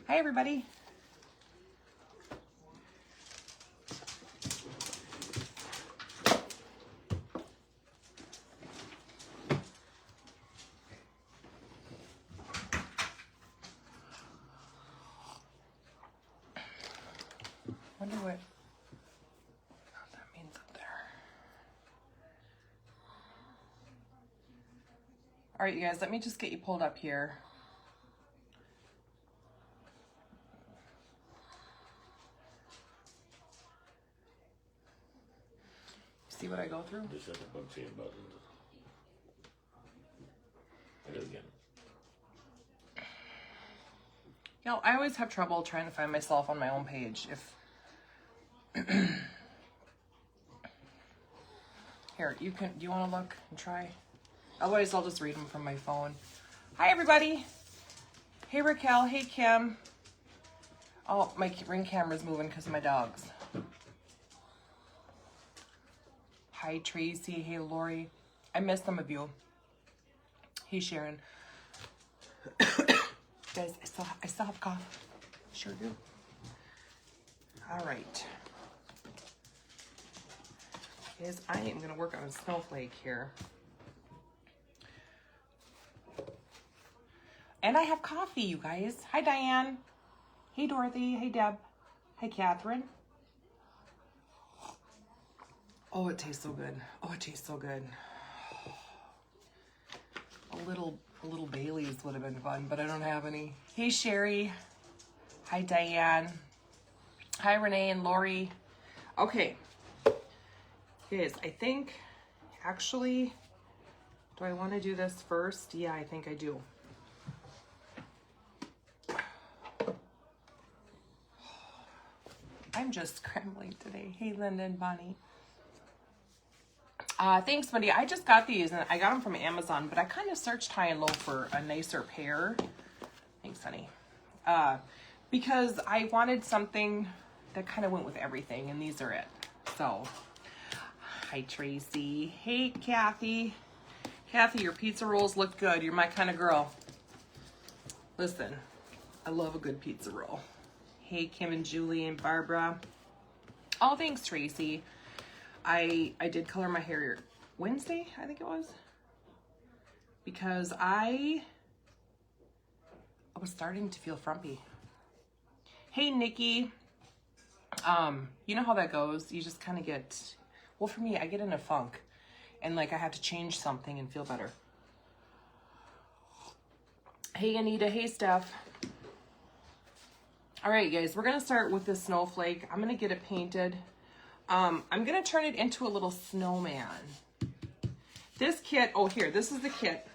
Hi, everybody. Wonder what that means up there. All right, you guys, let me just get you pulled up here. See what I go through? Just hit a bunch of buttons. Hit it again. You know, I always have trouble trying to find myself on my own page. If here, do you want to look and try? Otherwise, I'll just read them from my phone. Hi, everybody. Hey, Raquel. Hey, Kim. Oh, my ring camera's moving because of my dogs. Hi, Tracy. Hey, Lori. I miss some of you. Hey, Sharon. Guys, I still have cough. Sure do. All right. Guys, I am going to work on a snowflake here. And I have coffee, you guys. Hi, Diane. Hey, Dorothy. Hey, Deb. Hi, Catherine. Oh, it tastes so good. Oh, it tastes so good. A little Bailey's would have been fun, but I don't have any. Hey, Sherry. Hi, Diane. Hi, Renee and Lori. Okay. Guys, I think, actually, do I want to do this first? Yeah, I think I do. I'm just scrambling today. Hey, Linda and Bonnie. Thanks, Wendy. I just got these, and I got them from Amazon, but I kind of searched high and low for a nicer pair. Thanks, honey. Because I wanted something that kind of went with everything, and these are it. So, hi, Tracy. Hey, Kathy. Kathy, your pizza rolls look good. You're my kind of girl. Listen, I love a good pizza roll. Hey, Kim and Julie and Barbara. Oh, thanks, Tracy. I did color my hair Wednesday, I think it was, because I was starting to feel frumpy. Hey, Nikki. You know how that goes. You just kind of get, well, for me, I get in a funk, and like I have to change something and feel better. Hey, Anita. Hey, Steph. All right, guys, we're gonna start with this snowflake. I'm gonna get it painted. I'm gonna turn it into a little snowman. This kit, oh here, this is the kit.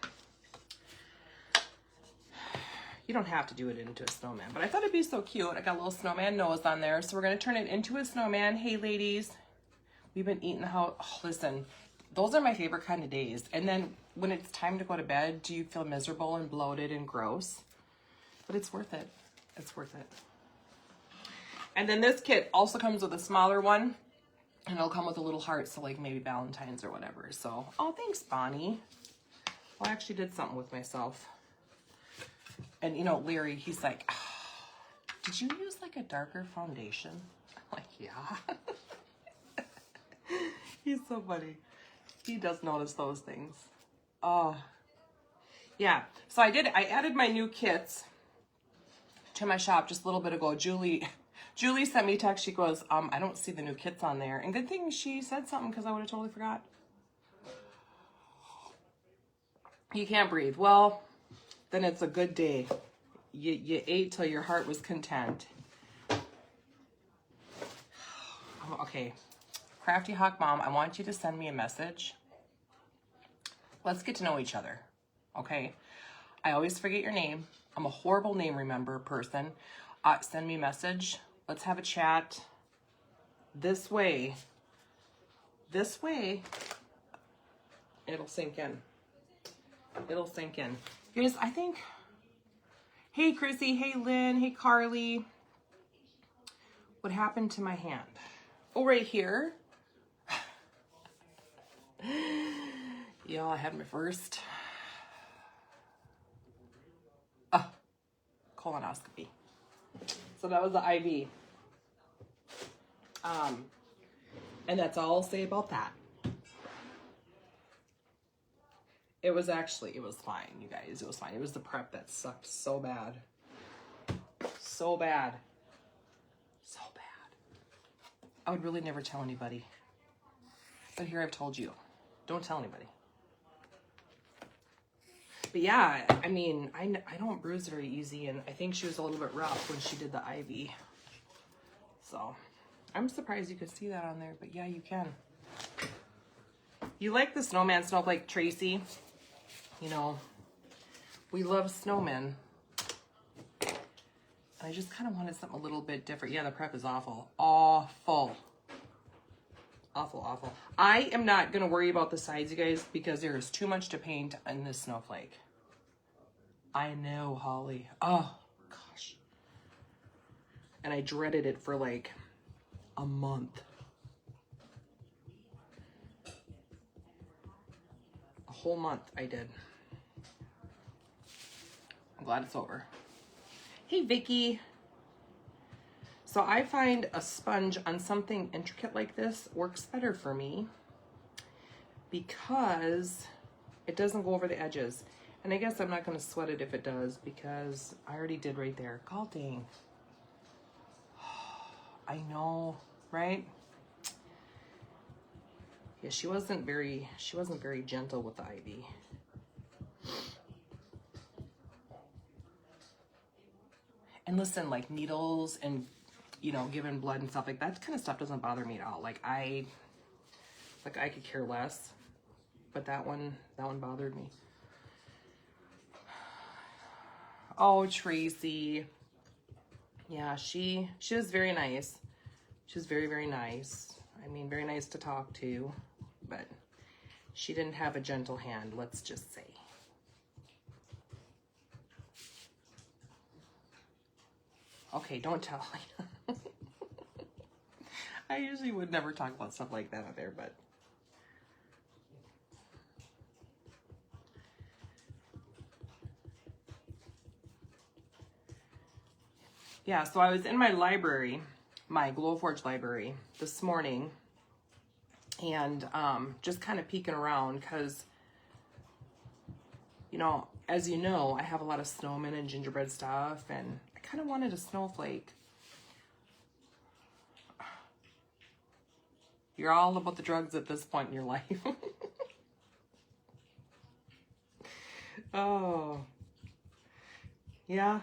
You don't have to do it into a snowman, but I thought it'd be so cute. I got a little snowman nose on there, so we're gonna turn it into a snowman. Hey, ladies, we've been eating how, oh, listen, those are my favorite kind of days. And then when it's time to go to bed, do you feel miserable and bloated and gross? But it's worth it. It's worth it. And then this kit also comes with a smaller one. And it'll come with a little heart, so like maybe Valentine's or whatever. So, oh, thanks, Bonnie. Well, I actually did something with myself. And you know, Larry, he's like, oh, did you use like a darker foundation? I'm like, yeah. He's so funny. He does notice those things. Oh, yeah. So I added my new kits to my shop just a little bit ago. Julie sent me a text. She goes, I don't see the new kits on there. And good thing she said something, because I would have totally forgot. You can't breathe. Well, then it's a good day. You ate till your heart was content. Okay. Crafty Hawk Mom, I want you to send me a message. Let's get to know each other. Okay? I always forget your name. I'm a horrible name remember person. Send me a message. Let's have a chat. This way, it'll sink in. It'll sink in. Guys, I think, hey, Chrissy, hey, Lynn, hey, Carly. What happened to my hand? Oh, right here. Yeah, I had my first colonoscopy. So that was the IV. And that's all I'll say about that. It was fine, you guys. It was fine. It was the prep that sucked so bad. So bad. So bad. I would really never tell anybody. But here I've told you. Don't tell anybody. But yeah, I mean, I don't bruise very easy, and I think she was a little bit rough when she did the IV. So, I'm surprised you could see that on there, but yeah, you can. You like the snowman, Snowflake, Tracy? You know, we love snowmen. And I just kind of wanted something a little bit different. Yeah, the prep is awful. Awful. Awful, awful. I am not going to worry about the sides, you guys, because there is too much to paint in this Snowflake. I know, Holly. Oh, gosh. And I dreaded it for like a month. A whole month I did. I'm glad it's over. Hey, Vicky. So I find a sponge on something intricate like this works better for me because it doesn't go over the edges. And I guess I'm not going to sweat it if it does because I already did right there. God dang. I know, right? Yeah, she wasn't very gentle with the IV. And listen, like needles and, you know, giving blood and stuff like that kind of stuff doesn't bother me at all. Like I could care less, but that one bothered me. Oh, Tracy. Yeah, she was very nice. She was very, very nice. I mean, very nice to talk to, but she didn't have a gentle hand, let's just say. Okay, don't tell. I usually would never talk about stuff like that out there, but yeah, so I was in my library, my Glowforge library this morning, and just kind of peeking around because, you know, as you know, I have a lot of snowmen and gingerbread stuff, and I kind of wanted a snowflake. You're all about the drugs at this point in your life. Oh, yeah.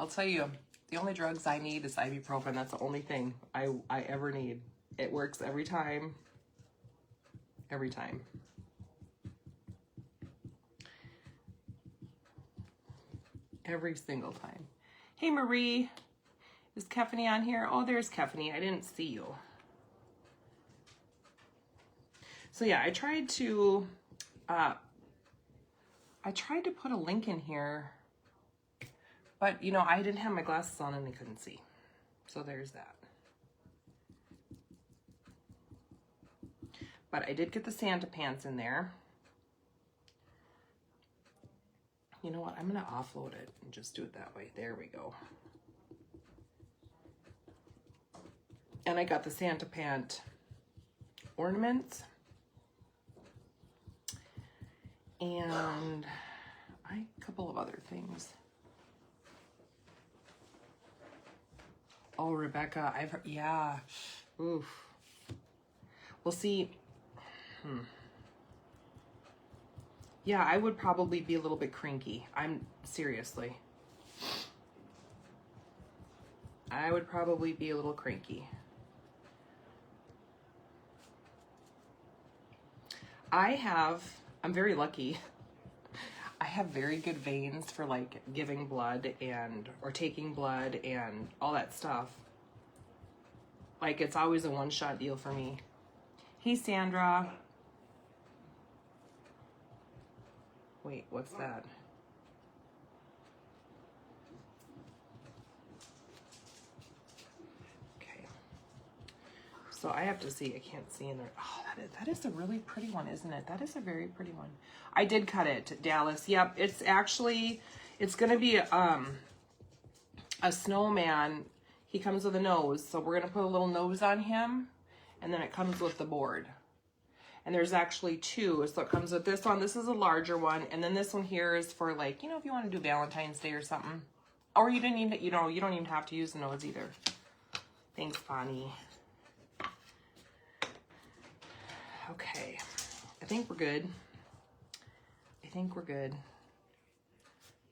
I'll tell you, the only drugs I need is ibuprofen. That's the only thing I ever need. It works every time. Every time. Every single time. Hey, Marie. Is Kefany on here? Oh, there's Kefany. I didn't see you. So yeah, I tried to put a link in here, but you know, I didn't have my glasses on and I couldn't see. So there's that. But I did get the Santa pants in there. You know what? I'm going to offload it and just do it that way. There we go. And I got the Santa pant ornaments. And a couple of other things. Oh, Rebecca, I've heard, yeah. Oof. Well, see, yeah, I would probably be a little bit cranky. Seriously. I would probably be a little cranky. I'm very lucky. I have very good veins for like giving blood or taking blood and all that stuff. Like it's always a one-shot deal for me. Hey, Sandra. Wait, what's that? Okay. So I have to see, I can't see in there. Oh, that is a really pretty one, isn't it? That is a very pretty one. I did cut it, Dallas. Yep, it's gonna be a snowman, he comes with a nose. So we're going to put a little nose on him, and then it comes with the board. And there's actually two. So it comes with this one. This is a larger one. And then this one here is for, like, you know, if you want to do Valentine's Day or something. Or you didn't even, you know, you don't even have to use the nose either. Thanks, Bonnie. Okay. I think we're good. I think we're good.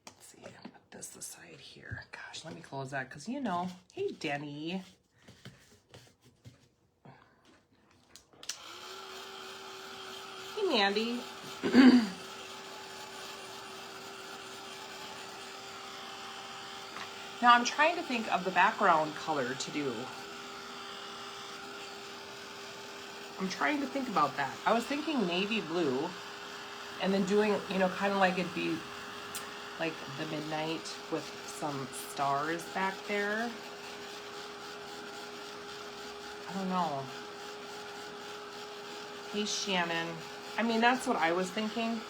Let's see. Put this aside here. Gosh, let me close that because, you know, hey, Denny. Hey, Mandy. Now I'm trying to think of the background color to do. I'm trying to think about that. I was thinking navy blue and then doing, you know, kind of like it'd be like the midnight with some stars back there. I don't know. Hey, Shannon. I mean, that's what I was thinking.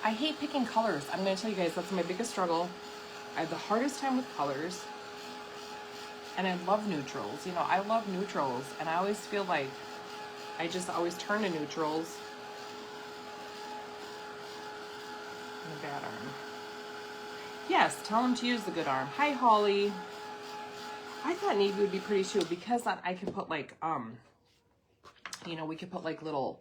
I hate picking colors. I'm going to tell you guys, that's my biggest struggle. I have the hardest time with colors. And I love neutrals. You know, I love neutrals. And I always feel like I just always turn to neutrals. And a bad arm. Yes, tell them to use the good arm. Hi, Holly. I thought navy would be pretty too because I can put like, you know, we could put like little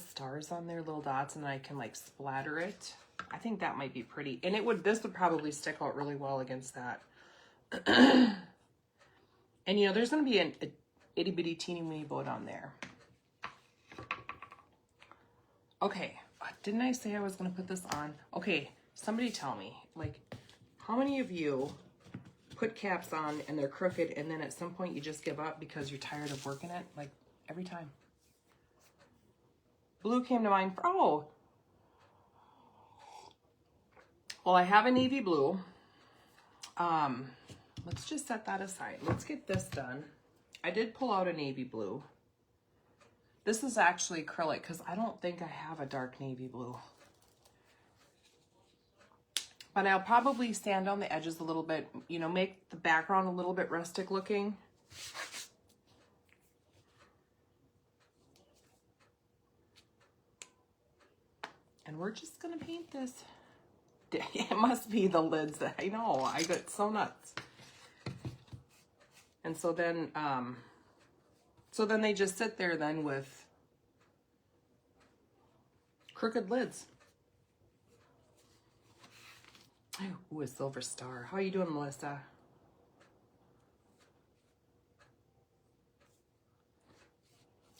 stars on there, little dots, and then I can like splatter it. I think that might be pretty. And this would probably stick out really well against that. And you know, there's going to be an itty bitty teeny weeny boat on there. Okay. Didn't I say I was going to put this on? Okay. Somebody tell me, like, how many of you put caps on and they're crooked and then at some point you just give up because you're tired of working it? Like, every time. Blue came to mind. Oh. Well, I have a navy blue. Let's just set that aside. Let's get this done. I did pull out a navy blue. This is actually acrylic because I don't think I have a dark navy blue. But I'll probably sand down the edges a little bit, you know, make the background a little bit rustic looking. And we're just going to paint this. It must be the lids that I know. I get so nuts. And so then they just sit there then with crooked lids. Ooh, a silver star. How you doing, Melissa?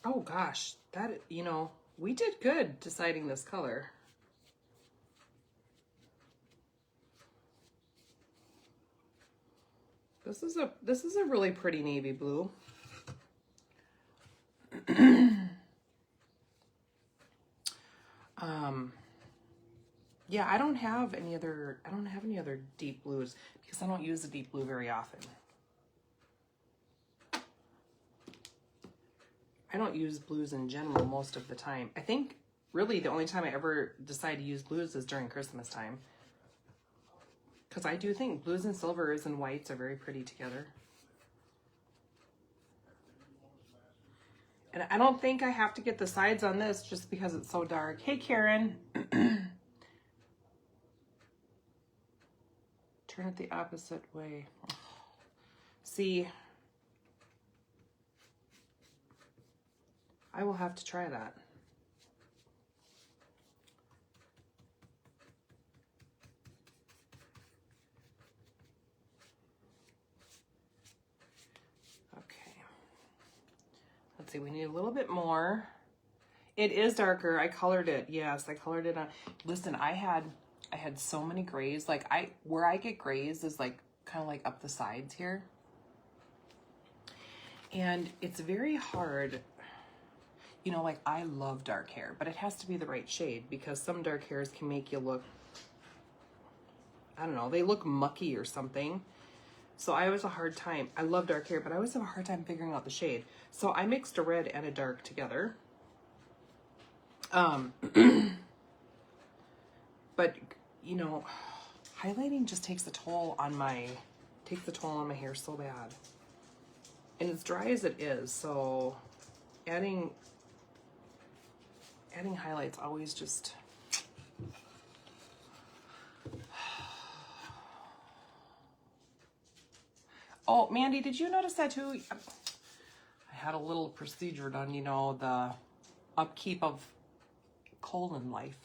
Oh gosh, that, you know, we did good deciding this color. This is a really pretty navy blue. Yeah, I don't have any other deep blues because I don't use the deep blue very often. I don't use blues in general most of the time. I think really the only time I ever decide to use blues is during Christmas time. Because I do think blues and silvers and whites are very pretty together. And I don't think I have to get the sides on this just because it's so dark. Hey, Karen. Turn it the opposite way. See, I will have to try that. Let's see, we need a little bit more. It is darker. I colored it. Yes, I colored it on. Listen, I had so many grays. Like where I get grays is like kind of like up the sides here. And it's very hard. You know, like I love dark hair, but it has to be the right shade because some dark hairs can make you look, I don't know, they look mucky or something. So I always have a hard time. I love dark hair, but I always have a hard time figuring out the shade. So I mixed a red and a dark together. But But, you know, highlighting just takes a toll on my hair so bad. And as dry as it is, so adding highlights always just... Oh, Mandy, did you notice that too? I had a little procedure done, you know, the upkeep of colon life.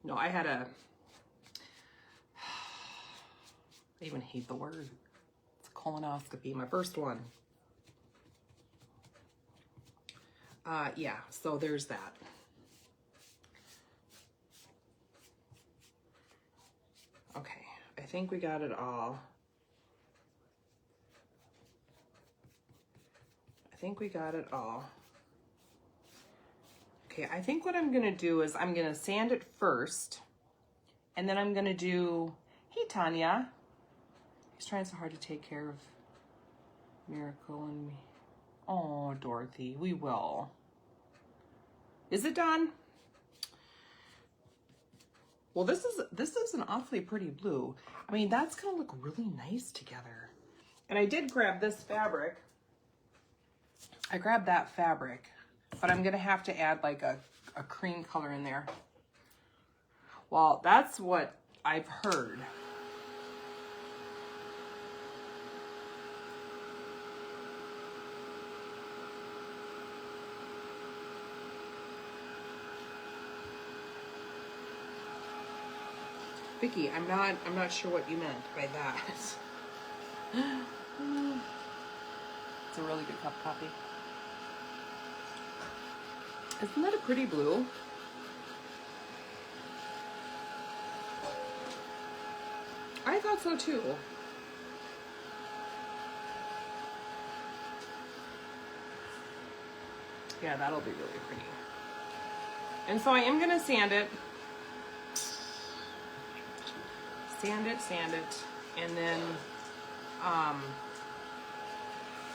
No, I had a... I even hate the word. It's a colonoscopy, my first one. Yeah, so there's that. Okay, I think we got it all. Okay, I think what I'm gonna do is I'm gonna sand it first, and then I'm gonna do, hey Tanya, he's trying so hard to take care of Miracle and me. Oh, Dorothy, we will. Is it done? Well, this is an awfully pretty blue. I mean, that's gonna look really nice together. And I did grab this fabric. I grabbed that fabric, but I'm gonna have to add like a cream color in there. Well, that's what I've heard. Vicky, I'm not sure what you meant by that. It's a really good cup of coffee. Isn't that a pretty blue? I thought so too. Yeah, that'll be really pretty. And so I am gonna sand it. Sand it, and then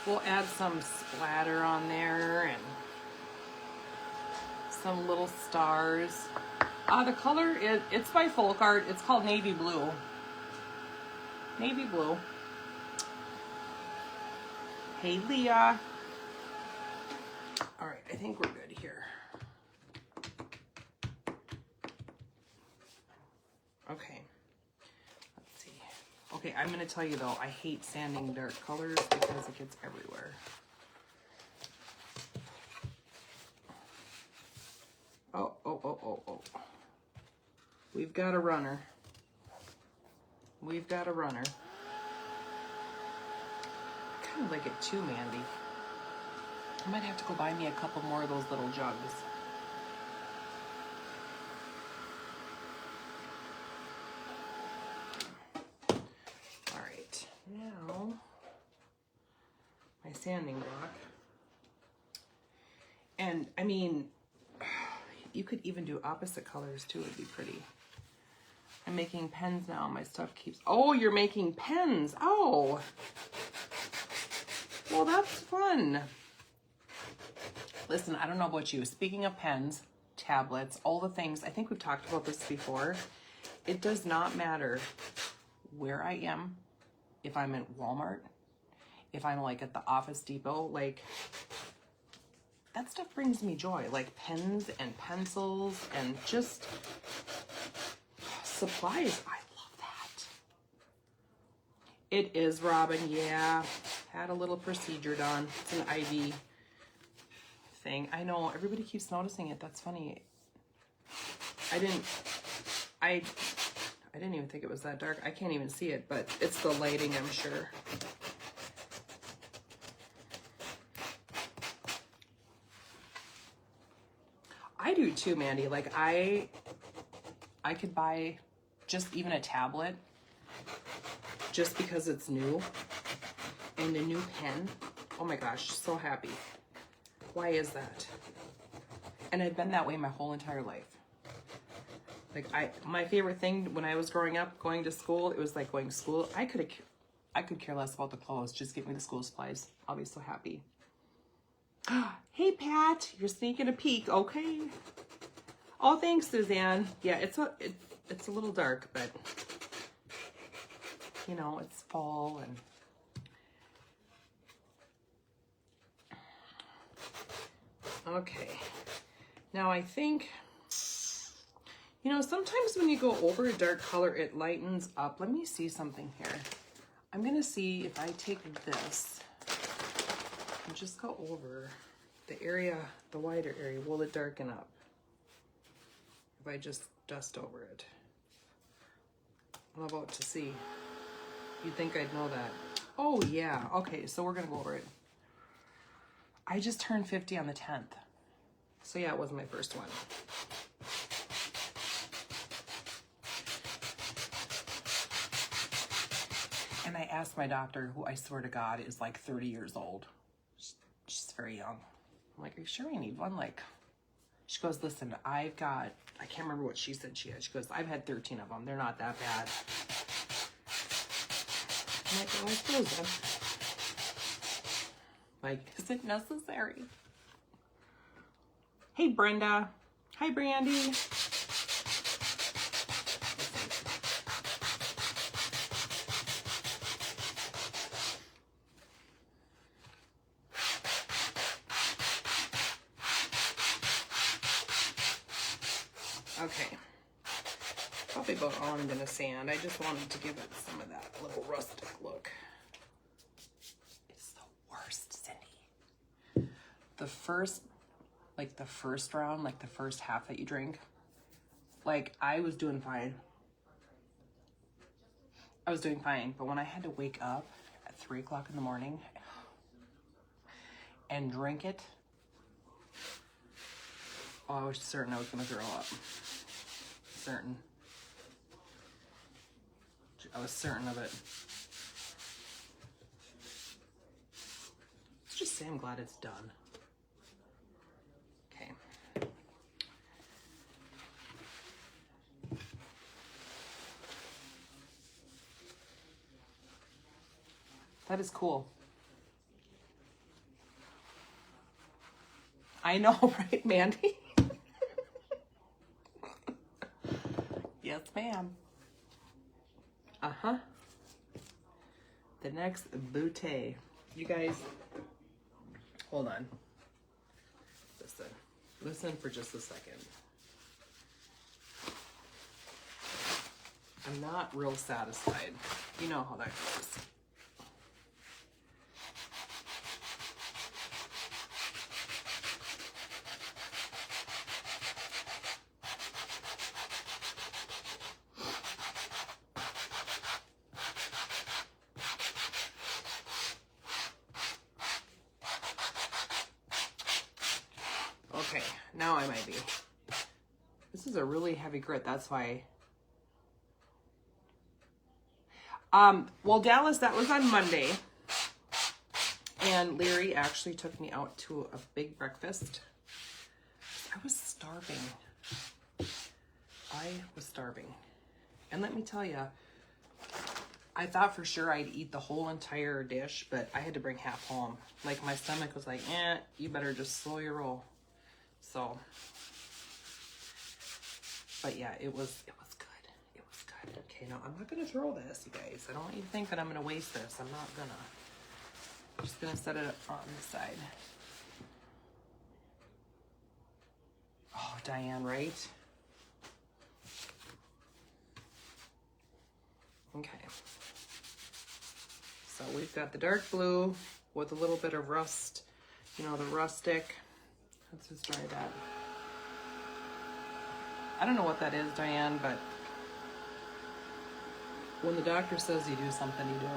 we'll add some splatter on there and some little stars. The color is, it's by Folk Art. It's called Navy Blue. Navy Blue. Hey, Leah. All right, I think we're good here. Okay. Let's see. Okay, I'm gonna tell you though, I hate sanding dark colors because it gets everywhere. Oh. We've got a runner. I kind of like it too, Mandy. I might have to go buy me a couple more of those little jugs. All right, now my sanding block. And I mean, you could even do opposite colors too, it'd be pretty. I'm making pens now, my stuff keeps, oh, you're making pens, oh. Well, that's fun. Listen, I don't know about you, speaking of pens, tablets, all the things, I think we've talked about this before. It does not matter where I am, if I'm at Walmart, if I'm like at the Office Depot, like, that stuff brings me joy, like pens and pencils and just supplies. I love that. It is, Robin, yeah. Had a little procedure done. It's an IV thing. I know, everybody keeps noticing it. That's funny. I didn't even think it was that dark. I can't even see it, but it's the lighting, I'm sure. I do too, Mandy. Like I could buy just even a tablet just because it's new and a new pen. Oh my gosh, so happy. Why is that? And I've been that way my whole entire life. Like my favorite thing when I was growing up, going to school, it was like going to school. I could care less about the clothes. Just give me the school supplies. I'll be so happy. Hey, Pat, you're sneaking a peek. Okay. Oh, thanks, Suzanne. Yeah, it's a little dark, but you know, it's fall and okay. Now I think, you know, sometimes when you go over a dark color, it lightens up. Let me see something here. I'm gonna see if I take this and just go over the area, the wider area, will it darken up? If I just dust over it. I'm about to see. You'd think I'd know that. Oh yeah, okay, so we're gonna go over it. I just turned 50 on the 10th. So yeah, it wasn't my first one. And I asked my doctor, who I swear to God is like 30 years old. She's very young. I'm like, are you sure I need one? Like, she goes, listen, I've got, I can't remember what she said she had. She goes, I've had 13 of them. They're not that bad. I'm like, well, I suppose then. Like, is it necessary? Hey, Brenda. Hi, Brandy. Okay, probably about all I'm gonna sand. I just wanted to give it some of that little rustic look. It's the worst, Cindy. The first round, like the first half that you drink, like I was doing fine. But when I had to wake up at 3 o'clock in the morning and drink it, oh, I was certain I was gonna throw up. Certain. I was certain of it. Let's just say I'm glad it's done. Okay. That is cool. I know, right, Mandy? Yes, ma'am. Uh-huh. The next bouquet. You guys, hold on. Listen for just a second. I'm not real satisfied. You know how that goes. Okay, now I might be. This is a really heavy grit, that's why. Well, Dallas, that was on Monday. And Larry actually took me out to a big breakfast. I was starving. And let me tell you, I thought for sure I'd eat the whole entire dish, but I had to bring half home. Like my stomach was like, you better just slow your roll. So, but yeah, it was good. It was good. Okay, now I'm not gonna throw this, you guys. I don't want you to think that I'm gonna waste this. I'm not gonna. I'm just gonna set it up on the side. Oh, Diane, right? Okay. So we've got the dark blue with a little bit of rust, you know, the rustic. Let's just try that. I don't know what that is, Diane, but when the doctor says you do something, you do it.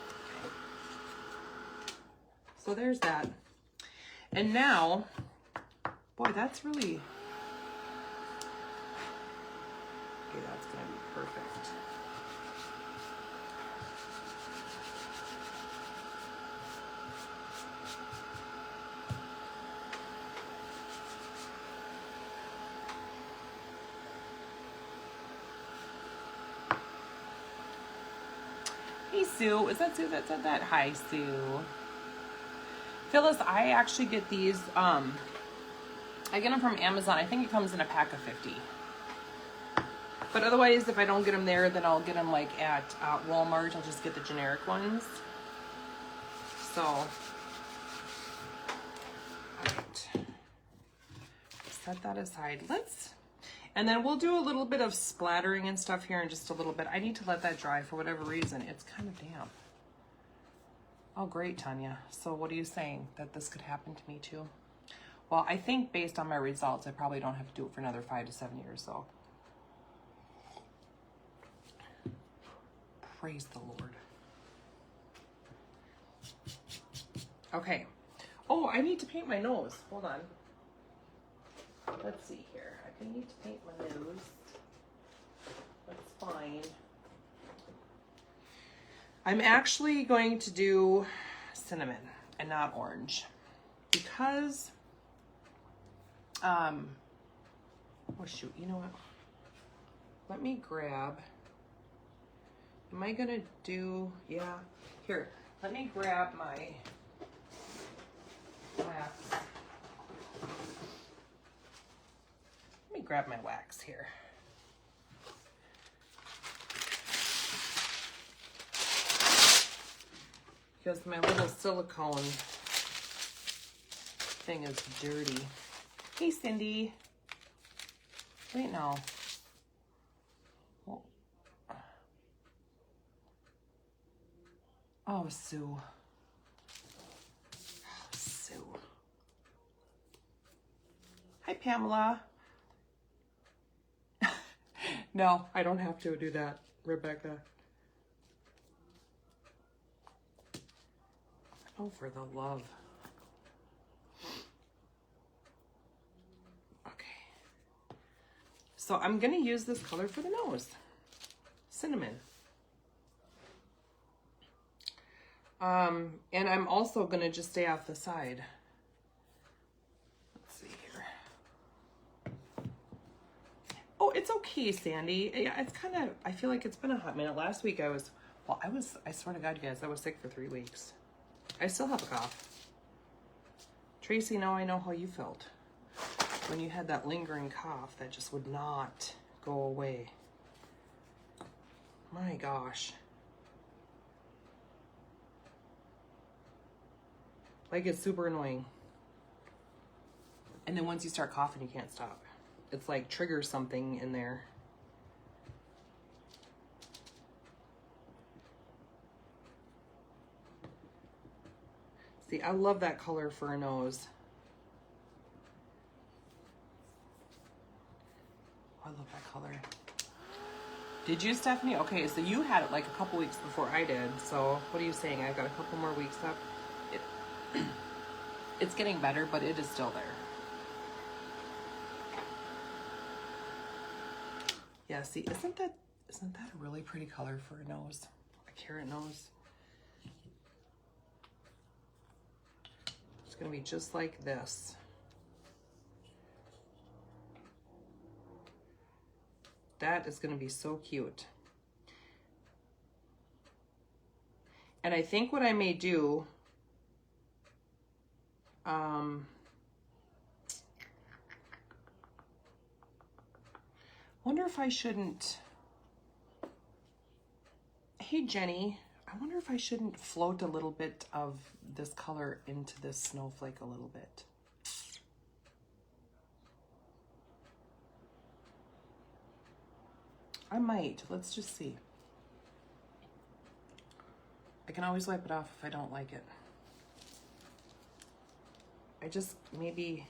Okay. So there's that. And now, boy, that's really, okay, that's gonna be perfect. Hey, Sue. Is that Sue that said that? Hi, Sue. Phyllis, I actually get these I get them from Amazon. I think it comes in a pack of 50. But otherwise, if I don't get them there, then I'll get them like at Walmart. I'll just get the generic ones. So, all right. Set that aside. And then we'll do a little bit of splattering and stuff here in just a little bit. I need to let that dry for whatever reason. It's kind of damp. Oh, great, Tanya. So what are you saying? That this could happen to me too? Well, I think based on my results, I probably don't have to do it for another 5 to 7 years, though. Praise the Lord. Okay. Oh, I need to paint my nose. Hold on. Let's see here. I need to paint my nose. That's fine. I'm actually going to do cinnamon and not orange because, oh shoot, you know what? Let me grab, am I gonna do, yeah, here, let me grab my wax. Let me grab my wax here. Because my little silicone thing is dirty. Hey, Cindy. Wait, no. Oh, Sue. Sue. Hi, Pamela. No, I don't have to do that, Rebecca. Oh, for the love. Okay. So I'm going to use this color for the nose. Cinnamon. And I'm also going to just stay off the side. Let's see here. Oh, it's okay, Sandy. Yeah, it's kind of, I feel like it's been a hot minute. Last week I swear to God, you guys, I was sick for 3 weeks. I still have a cough. Tracy, now I know how you felt when you had that lingering cough that just would not go away. My gosh. Like, it's super annoying. And then once you start coughing, you can't stop. It's like triggers something in there. See, I love that color for a nose. Oh, I love that color. Did you, Stephanie? Okay, so you had it like a couple weeks before I did. So what are you saying? I've got a couple more weeks up. It's getting better, but it is still there. Yeah, see, isn't that a really pretty color for a nose? A carrot nose. It's gonna be just like this. That is gonna be so cute. And I think what I may do, wonder if I shouldn't, hey Jenny, I wonder if I shouldn't float a little bit of this color into this snowflake a little bit. I might, let's just see. I can always wipe it off if I don't like it. I just maybe,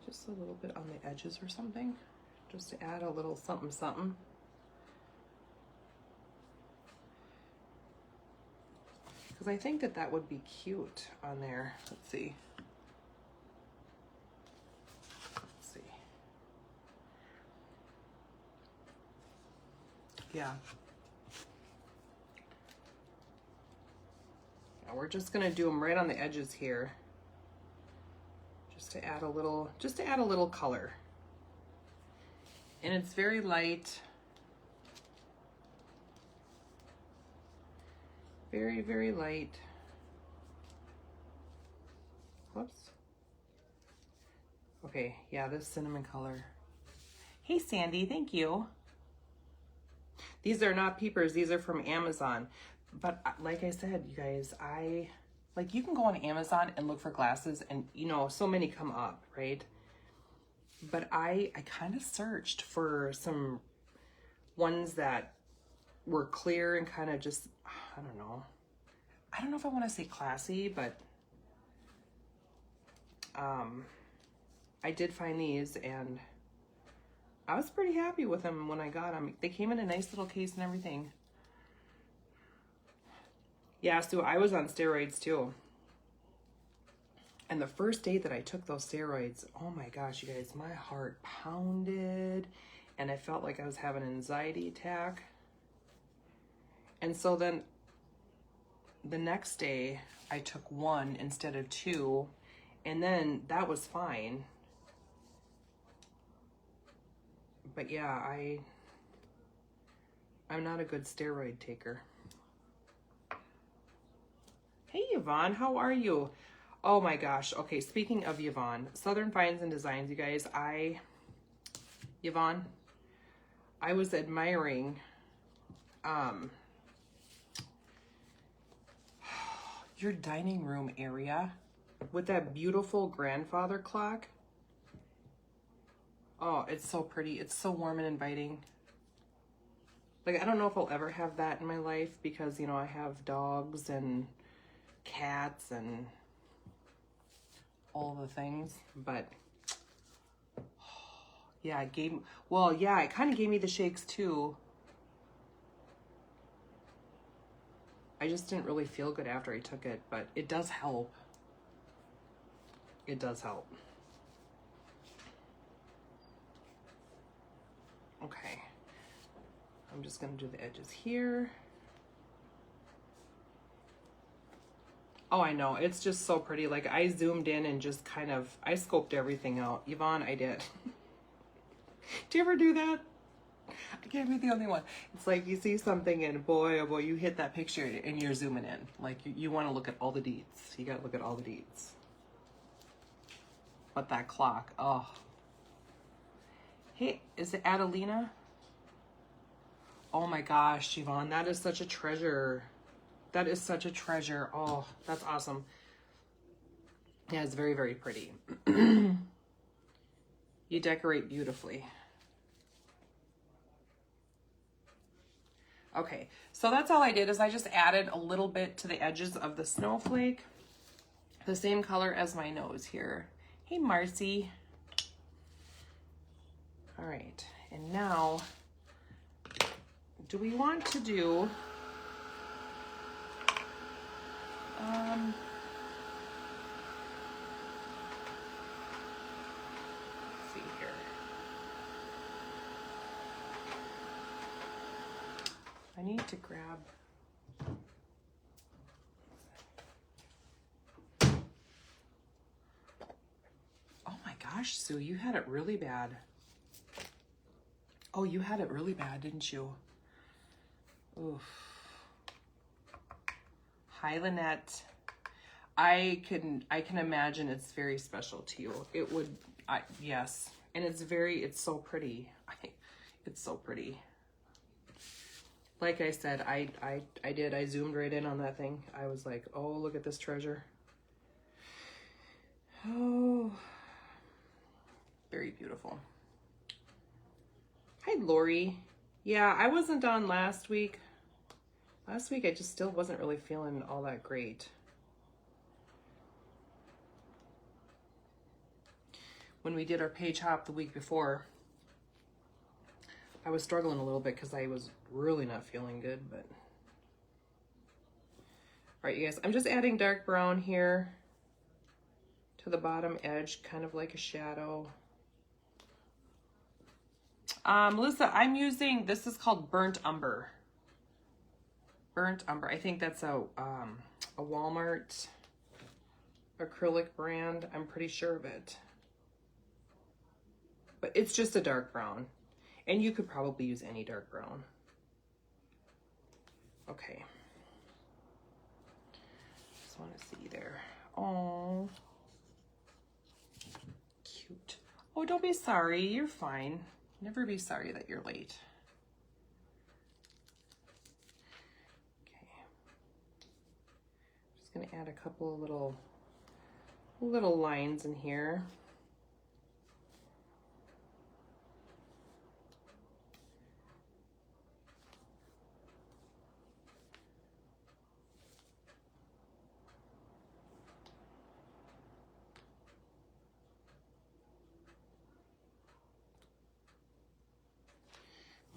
just a little bit on the edges or something, just to add a little something something. Because I think that would be cute on there. Let's see. Let's see. Yeah. Now we're just gonna do them right on the edges here. Just to add a little color. And it's very light. Very, very light. Whoops. Okay, yeah, this cinnamon color. Hey, Sandy, thank you. These are not peepers. These are from Amazon. But like I said, you guys, you can go on Amazon and look for glasses and, you know, so many come up, right? But I kind of searched for some ones that were clear and kind of just, I don't know. I don't know if I want to say classy, but I did find these and I was pretty happy with them when I got them. They came in a nice little case and everything. Yeah, so I was on steroids too. And the first day that I took those steroids, oh my gosh, you guys, my heart pounded and I felt like I was having an anxiety attack. And so then the next day I took one instead of two, and then that was fine. But yeah, I'm not a good steroid taker. Hey Yvonne, how are you? Oh my gosh. Okay, speaking of Yvonne, Southern Finds and Designs, you guys, Yvonne, I was admiring your dining room area with that beautiful grandfather clock. Oh, it's so pretty. It's so warm and inviting. Like, I don't know if I'll ever have that in my life because, you know, I have dogs and cats and all the things, but yeah, it kind of gave me the shakes too. I just didn't really feel good after I took it, but it does help. It does help. Okay. I'm just gonna do the edges here. Oh, I know, it's just so pretty. Like, I zoomed in and just kind of, I scoped everything out. Yvonne, I did. Do you ever do that? I can't be the only one. It's like you see something and boy, oh boy, you hit that picture and you're zooming in. Like, you want to look at all the deets. You got to look at all the deets. But that clock, oh. Hey, is it Adelina? Oh my gosh, Yvonne, that is such a treasure. That is such a treasure. Oh, that's awesome. Yeah, it's very, very pretty. You decorate beautifully. Okay, so that's all I did is I just added a little bit to the edges of the snowflake. The same color as my nose here. Hey, Marcy. All right, and now, do we want to do, let's see here. I need to grab, oh my gosh, Sue, you had it really bad. Oh, you had it really bad, didn't you? Oof. Hi, Lynette. I can imagine it's very special to you. It would, yes. And it's so pretty. It's so pretty. Like I said, I zoomed right in on that thing. I was like, oh, look at this treasure. Oh, very beautiful. Hi, Lori. Yeah, I wasn't on last week. Last week, I just still wasn't really feeling all that great. When we did our page hop the week before, I was struggling a little bit because I was really not feeling good, but. All right, you guys, I'm just adding dark brown here to the bottom edge, kind of like a shadow. Melissa, I'm using, this is called Burnt Umber. Burnt Umber. I think that's a Walmart acrylic brand. I'm pretty sure of it. But it's just a dark brown. And you could probably use any dark brown. Okay. just want to see there. Oh, cute. Oh, don't be sorry. You're fine. Never be sorry that you're late. Okay. Just going to add a couple of little lines in here.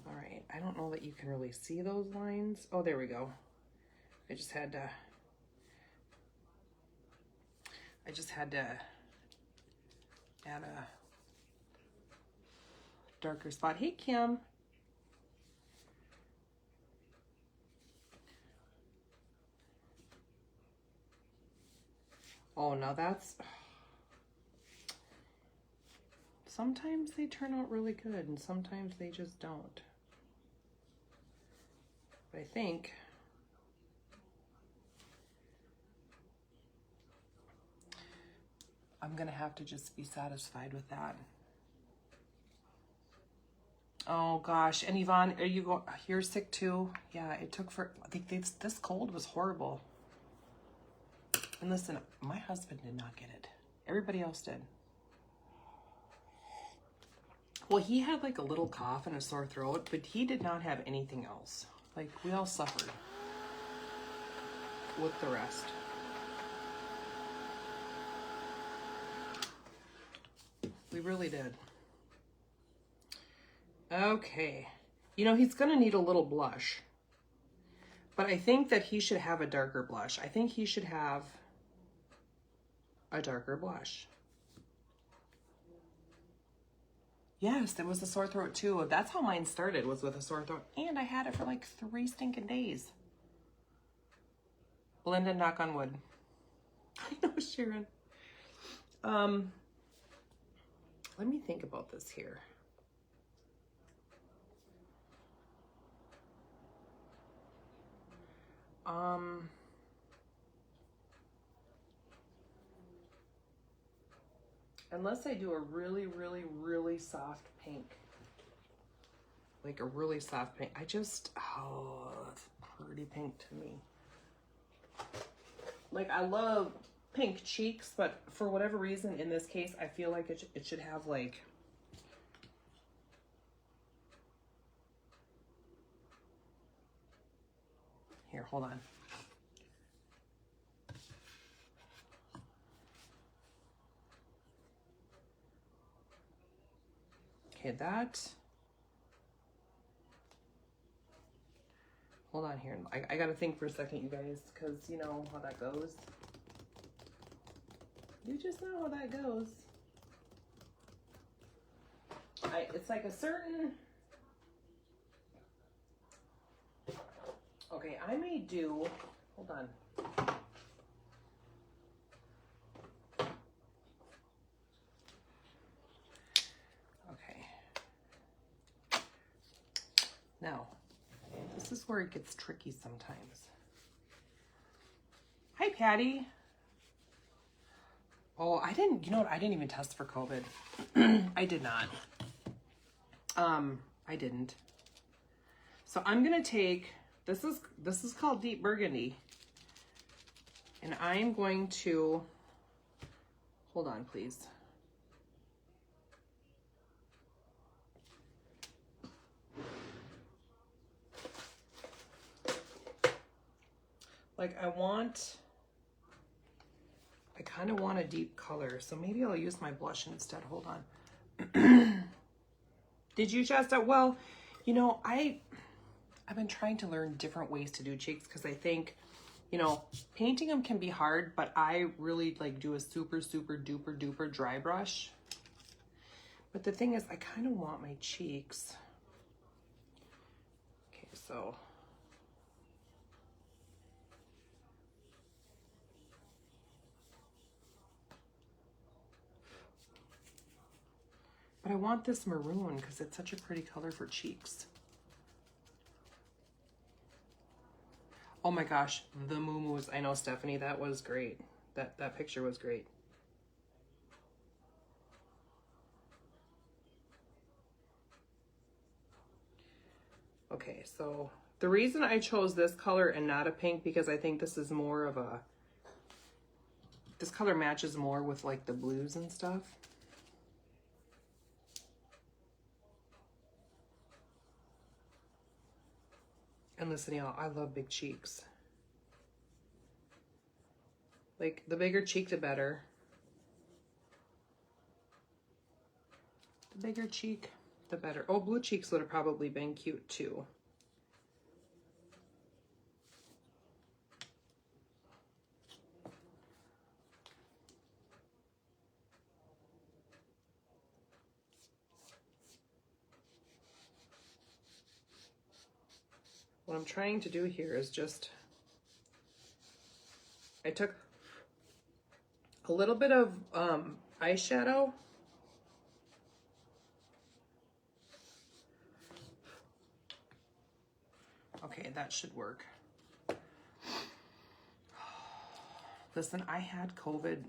All right, I don't know that you can really see those lines. Oh, there we go. I just had to add a darker spot. Hey, Kim. Oh, now that's... Sometimes they turn out really good, and sometimes they just don't. But I think... I'm gonna have to just be satisfied with that. Oh gosh, and Yvonne, you're sick too? Yeah, it took I think this cold was horrible. And listen, my husband did not get it. Everybody else did. Well, he had like a little cough and a sore throat, but he did not have anything else. Like, we all suffered with the rest. We really did. Okay. You know, he's gonna need a little blush. But I think that he should have a darker blush. I think he should have a darker blush. Yes, there was a sore throat too. That's how mine started, was with a sore throat. And I had it for like 3 stinking days. Belinda, knock on wood. I know, Sharon. Let me think about this here. Unless I do a really, really, really soft pink. Like a really soft pink. Oh, that's pretty pink to me. Like, I love pink cheeks, but for whatever reason, in this case, I feel like it should have like... Here, hold on. Okay, that... Hold on here. I gotta think for a second, you guys, because you know how that goes. You just know how that goes. It's like a certain... Okay, I may do... Hold on. Okay. Now, this is where it gets tricky sometimes. Hi, Patty. Oh, I didn't, you know what? I didn't even test for COVID. I did not. I didn't. So I'm going to take, this is called Deep Burgundy. And I'm going to, hold on, please. Like, I kind of want a deep color, so maybe I'll use my blush instead. Hold on. Did you, Shasta? Well, you know, I've been trying to learn different ways to do cheeks because I think, you know, painting them can be hard, but I really like do a super, super duper duper dry brush. But the thing is, I kind of want my cheeks. Okay, so... But I want this maroon because it's such a pretty color for cheeks. Oh my gosh, the moo-moos. I know, Stephanie, that was great. That picture was great. Okay, so the reason I chose this color and not a pink, because I think this is more of a, this color matches more with like the blues and stuff. And listen, y'all, I love big cheeks. Like, the bigger cheek, the better. The bigger cheek, the better. Oh, blue cheeks would have probably been cute too. What I'm trying to do here is just, I took a little bit of eyeshadow. Okay, that should work. Listen, I had COVID,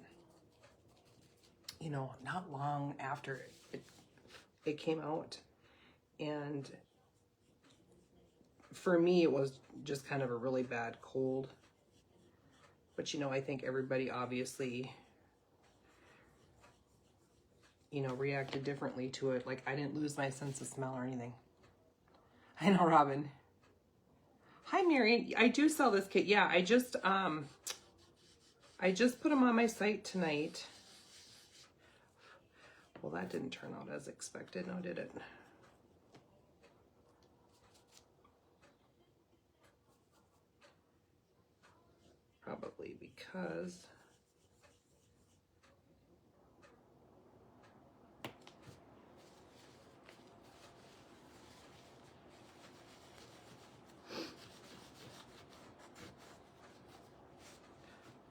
you know, not long after it came out. And for me, it was just kind of a really bad cold. But, you know, I think everybody obviously, you know, reacted differently to it. Like, I didn't lose my sense of smell or anything. I know, Robin. Hi, Mary. I do sell this kit. Yeah, I just put them on my site tonight. Well, that didn't turn out as expected, now did it? Probably because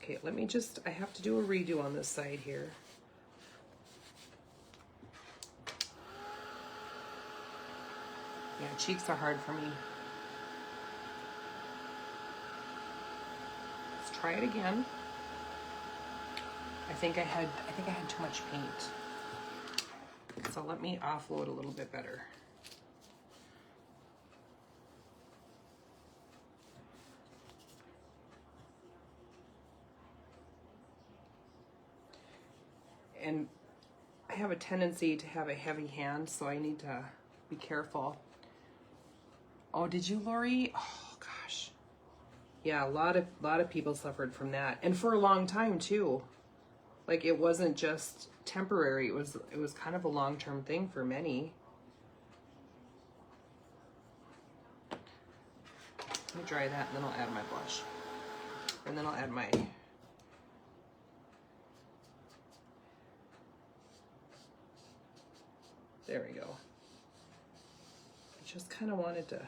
okay, let me just, I have to do a redo on this side here. Yeah, cheeks are hard for me. Let's try it again. I think I had too much paint. So let me offload a little bit better. And I have a tendency to have a heavy hand, so I need to be careful. Oh, did you, Lori? Oh gosh. Yeah, a lot of people suffered from that, and for a long time too. Like, it wasn't just temporary, it was kind of a long-term thing for many. Let me dry that and then I'll add my blush. And then I'll add my, there we go. I just kind of wanted to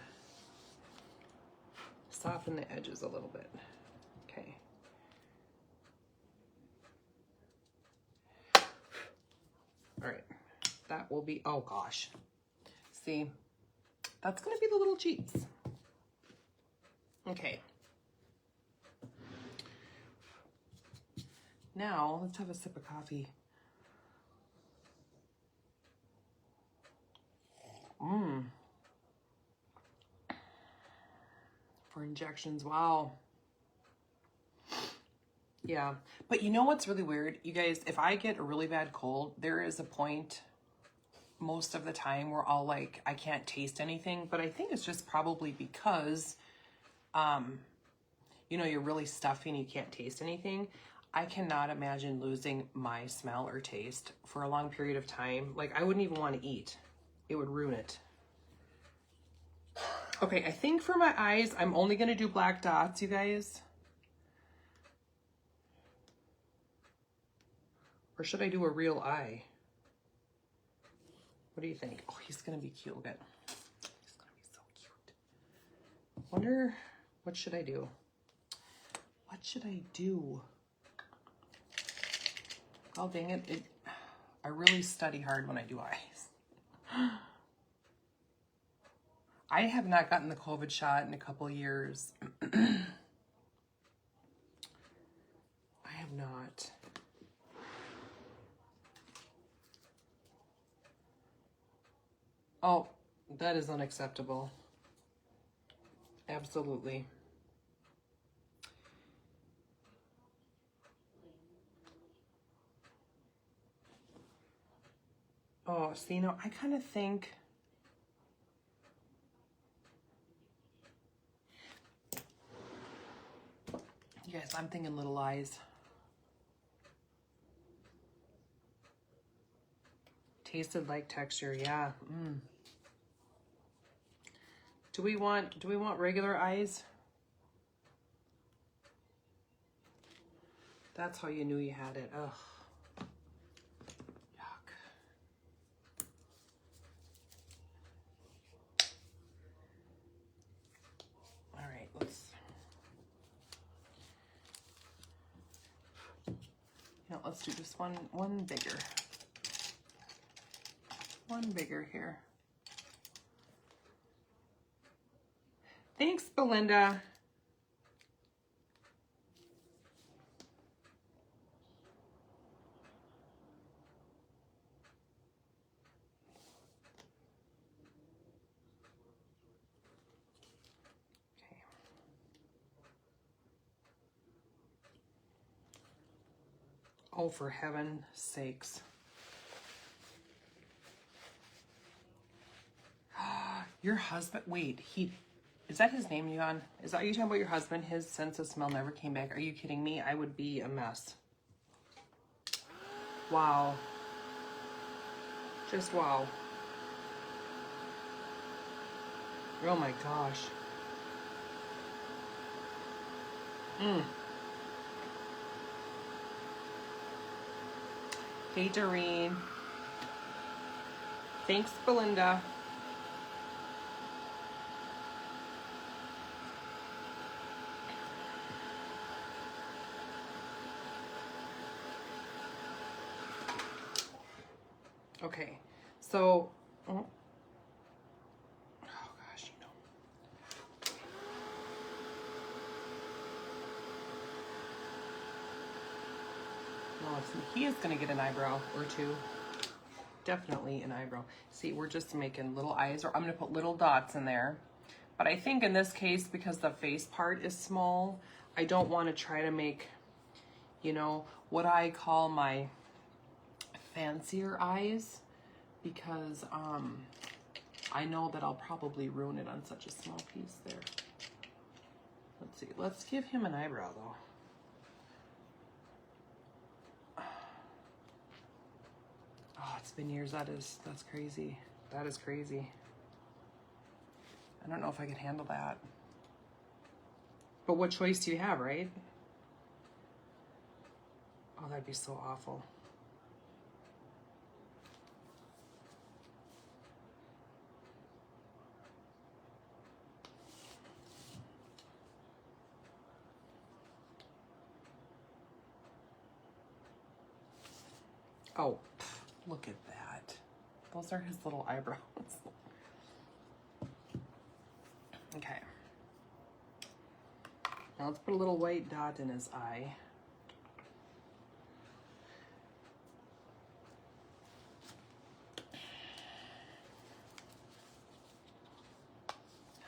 soften the edges a little bit. Okay. All right, that will be, oh gosh. See, that's gonna be the little cheeks. Okay. Now, let's have a sip of coffee. For injections, wow. Yeah, but you know what's really weird? You guys, if I get a really bad cold, there is a point most of the time where I'll like, I can't taste anything, but I think it's just probably because, you know, you're really stuffy and you can't taste anything. I cannot imagine losing my smell or taste for a long period of time. Like, I wouldn't even want to eat. It would ruin it. Okay, I think for my eyes, I'm only going to do black dots, you guys. Or should I do a real eye? What do you think? Oh, he's going to be cute. Look at, he's going to be so cute. Wonder, what should I do? What should I do? Oh, dang it. I really study hard when I do eyes. I have not gotten the COVID shot in a couple years. Oh, that is unacceptable. Absolutely. Oh, see, no, I kind of think... You guys, I'm thinking little eyes. Tasted like texture, yeah. Do we want regular eyes? That's how you knew you had it. Ugh. Yuck. All right, let's do just one bigger. One bigger here. Thanks, Belinda. Okay. Oh, for heaven's sakes. Your husband, wait, is that his name, Yuan? Are you talking about your husband? His sense of smell never came back. Are you kidding me? I would be a mess. Wow. Just wow. Oh my gosh. Hey, Doreen. Thanks, Belinda. Okay, so, oh gosh, No, he is gonna get an eyebrow or two. Definitely an eyebrow. See, we're just making little eyes, or I'm gonna put little dots in there. But I think in this case, because the face part is small, I don't want to try to make, what I call my fancier eyes, because I know that I'll probably ruin it on such a small piece there. Let's see. Let's give him an eyebrow, though. Oh, it's been years. That's crazy. That is crazy. I don't know if I can handle that. But what choice do you have, right? Oh, that'd be so awful. Oh, look at that. Those are his little eyebrows. Okay. Now let's put a little white dot in his eye.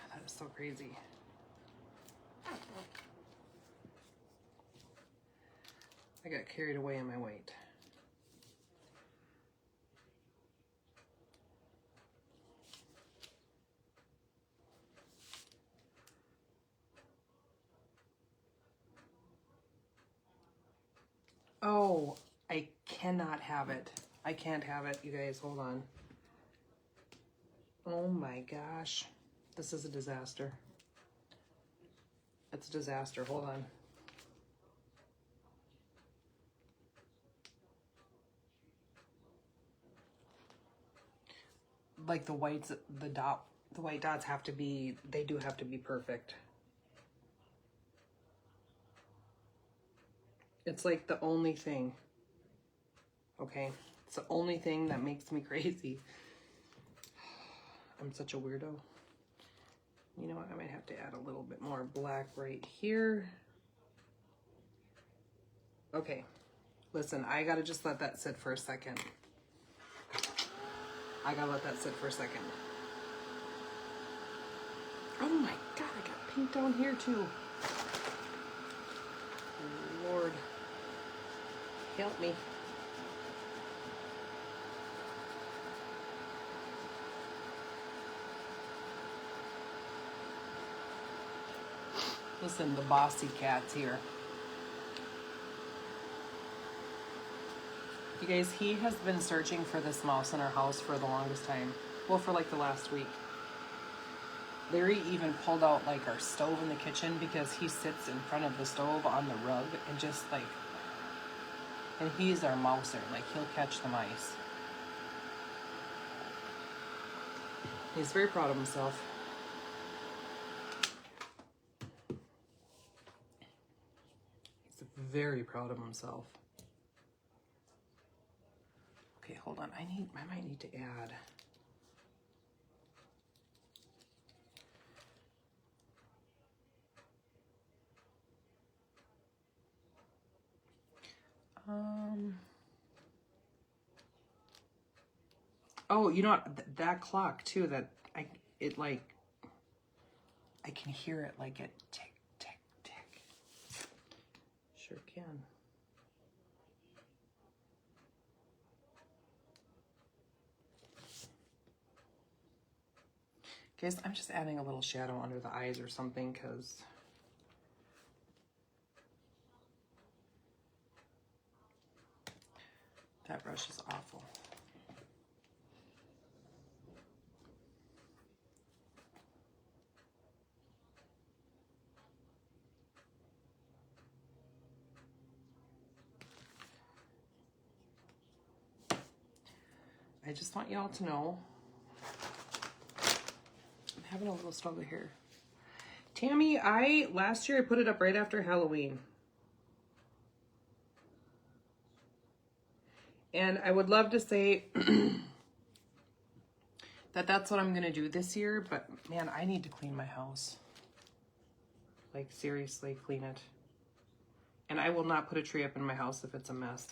That is so crazy. I got carried away in my weight. Oh, I cannot have it. I can't have it, you guys. Hold on. Oh my gosh. This is a disaster. It's a disaster. Hold on. Like the whites, the white dots have to be, they do have to be perfect. It's like the only thing. Okay? It's the only thing that makes me crazy. I'm such a weirdo. You know what? I might have to add a little bit more black right here. Okay. Listen, I gotta just let that sit for a second. I gotta let that sit for a second. Oh my god, I got pink down here too. Lord, help me. Listen, the bossy cat's here. You guys, he has been searching for this mouse in our house for the longest time. Well, for like the last week. Larry even pulled out like our stove in the kitchen because he sits in front of the stove on the rug and just like, and he's our mouser, like he'll catch the mice. He's very proud of himself. He's very proud of himself. Okay, hold on. I might need to add. Oh, you know what? That clock too. I can hear it like it tick, tick, tick. Sure can. Guys, I'm just adding a little shadow under the eyes or something because that brush is awful. I just want y'all to know I'm having a little struggle here. Tammy, last year I put it up right after Halloween. And I would love to say that that's what I'm going to do this year, but man, I need to clean my house. Like seriously, clean it. And I will not put a tree up in my house if it's a mess.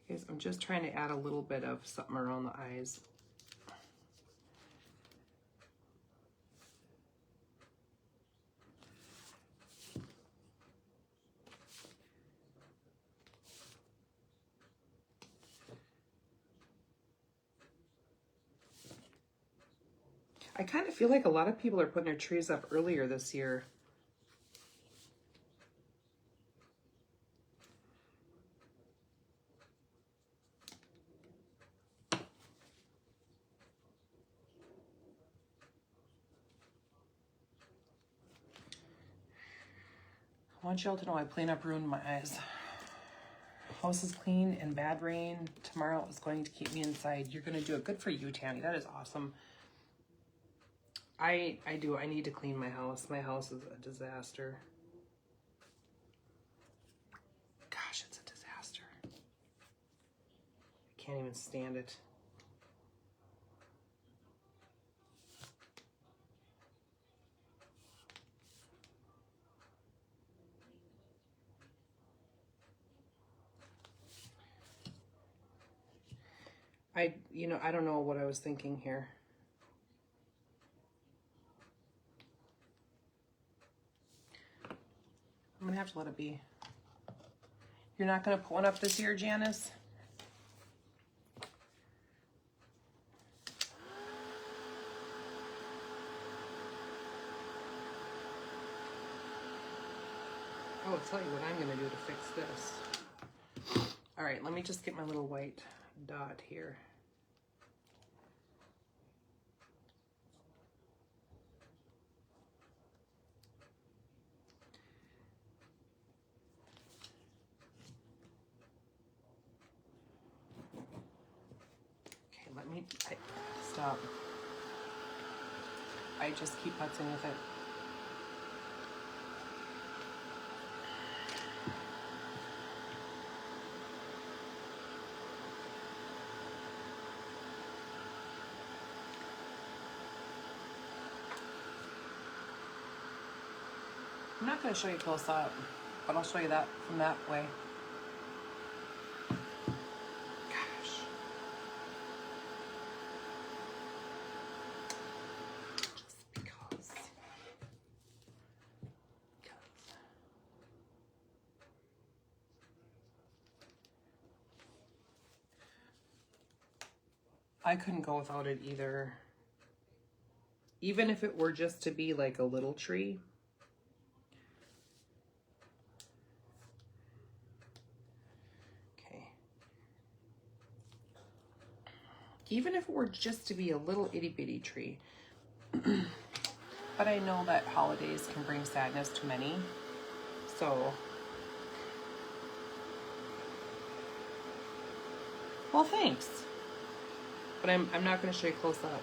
Guys, I'm just trying to add a little bit of something around the eyes. I kind of feel like a lot of people are putting their trees up earlier this year. I want y'all to know I plain up ruined my eyes. House is clean and bad rain. Tomorrow is going to keep me inside. You're going to do it. Good for you, Tammy. That is awesome. I do. I need to clean my house. My house is a disaster. Gosh, it's a disaster. I can't even stand it. I don't know what I was thinking here. I'm gonna have to let it be. You're not gonna put one up this year, Janice? Oh, I'll tell you what I'm gonna do to fix this. All right, let me just get my little white dot here. Stop. I just keep putzing with it. not going to show you close up, but I'll show you that from that way. Gosh. Just because. I couldn't go without it either. Even if it were just to be like a little tree. Okay. Even if it were just to be a little itty bitty tree. But I know that holidays can bring sadness to many. So, well, thanks. But I'm not going to show you close up.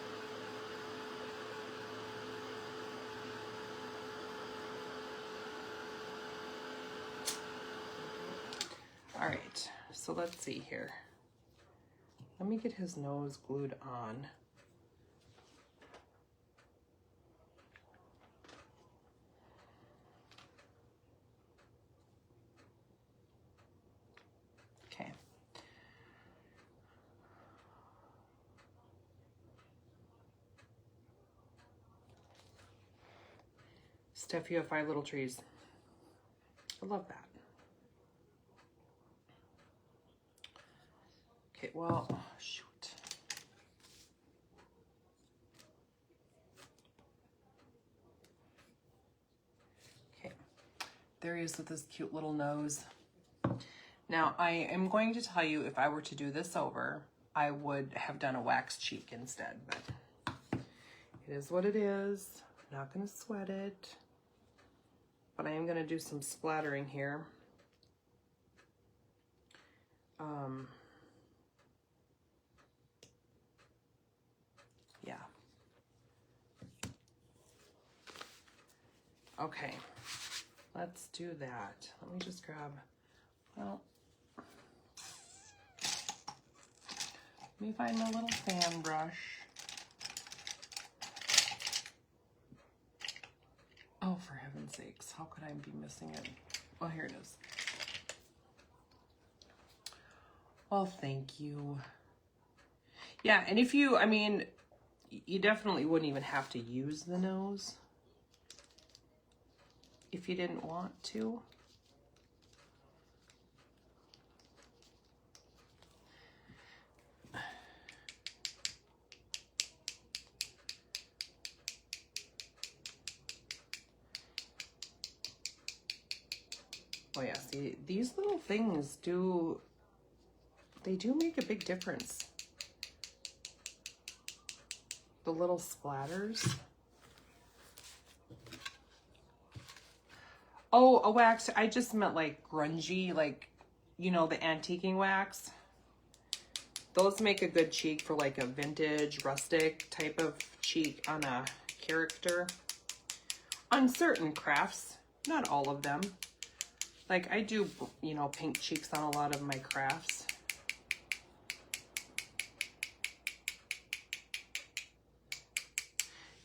All right, so let's see here. Let me get his nose glued on. Okay. Steph, you have 5 little trees. I love that. Okay, well, oh, shoot. Okay, there he is with his cute little nose. Now, I am going to tell you, if I were to do this over, I would have done a wax cheek instead, but it is what it is. I'm not going to sweat it, but I am going to do some splattering here. Yeah. Okay, let's do that. Let me just grab, well, let me find my little fan brush. Oh, for heaven's sakes, how could I be missing it? Oh, here it is. Well, thank you. Yeah, and if you, I mean, you definitely wouldn't even have to use the nose if you didn't want to. Oh yeah, see, these little things do make a big difference. The little splatters. Oh, a wax, I just meant like grungy, like, you know, the antiquing wax. Those make a good cheek for like a vintage, rustic type of cheek on a character. On certain crafts, not all of them. Like I do, you know, pink cheeks on a lot of my crafts.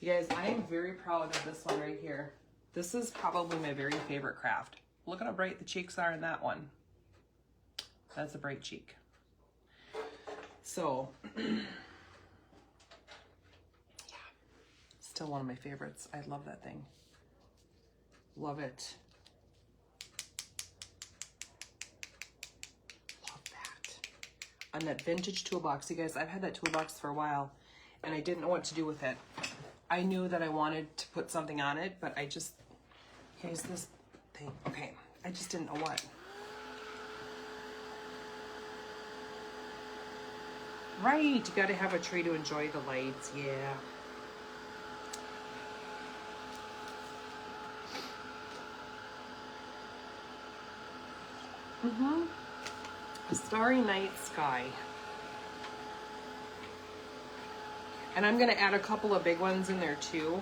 You guys, I am very proud of this one right here. This is probably my very favorite craft. Look at how bright the cheeks are in that one. That's a bright cheek. So, yeah, still one of my favorites. I love that thing. Love it. Love that. On that vintage toolbox, you guys, I've had that toolbox for a while and I didn't know what to do with it. I knew that I wanted to put something on it, but I just, here's this thing. Okay, I just didn't know what. Right, you gotta have a tree to enjoy the lights, yeah. A starry night sky. And I'm gonna add a couple of big ones in there too.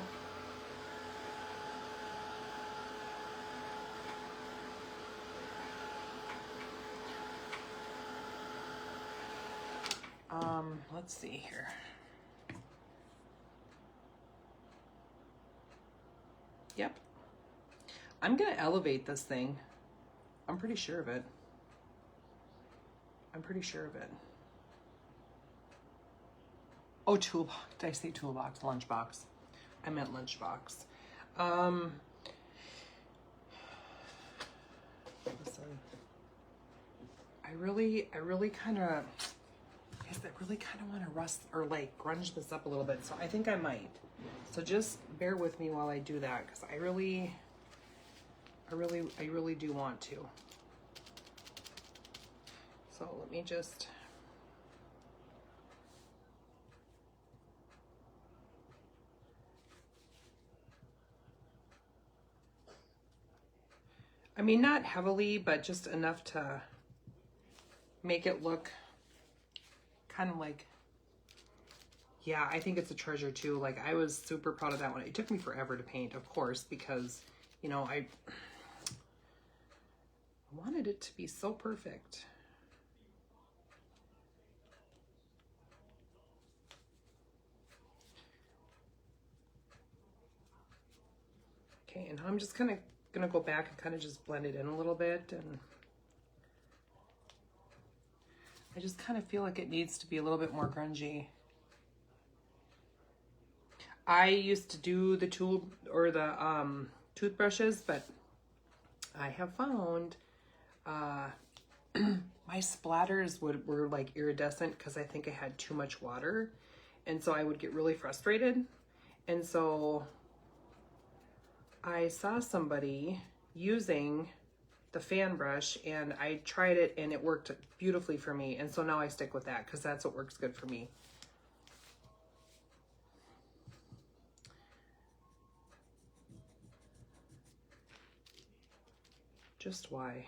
Let's see here. Yep. I'm gonna elevate this thing. I'm pretty sure of it. I'm pretty sure of it. Oh, toolbox. Did I say toolbox? Lunchbox. I meant lunchbox. Listen. I really kind of, guess I really kind of want to rust or like grunge this up a little bit. So I think I might. So just bear with me while I do that, because I really do want to. So let me just. I mean, not heavily, but just enough to make it look kind of like, yeah, I think it's a treasure too. Like, I was super proud of that one. It took me forever to paint, of course, because, you know, I wanted it to be so perfect. Okay, and I'm just kind of gonna go back and kind of just blend it in a little bit, and I just kind of feel like it needs to be a little bit more grungy. I used to do the tool or the toothbrushes, but I have found my splatters were like iridescent because I think I had too much water, and so I would get really frustrated. And so I saw somebody using the fan brush, and I tried it, and it worked beautifully for me. And so now I stick with that because that's what works good for me. Just why?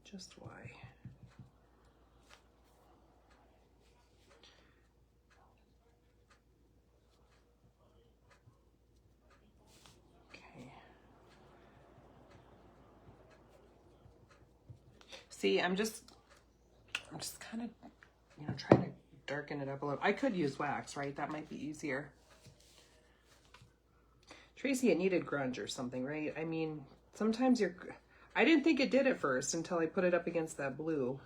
Just why? Okay. See, I'm just kind of, you know, trying to darken it up a little. I could use wax, right? That might be easier. Tracy, it needed grunge or something, right? I mean, sometimes I didn't think it did at first until I put it up against that blue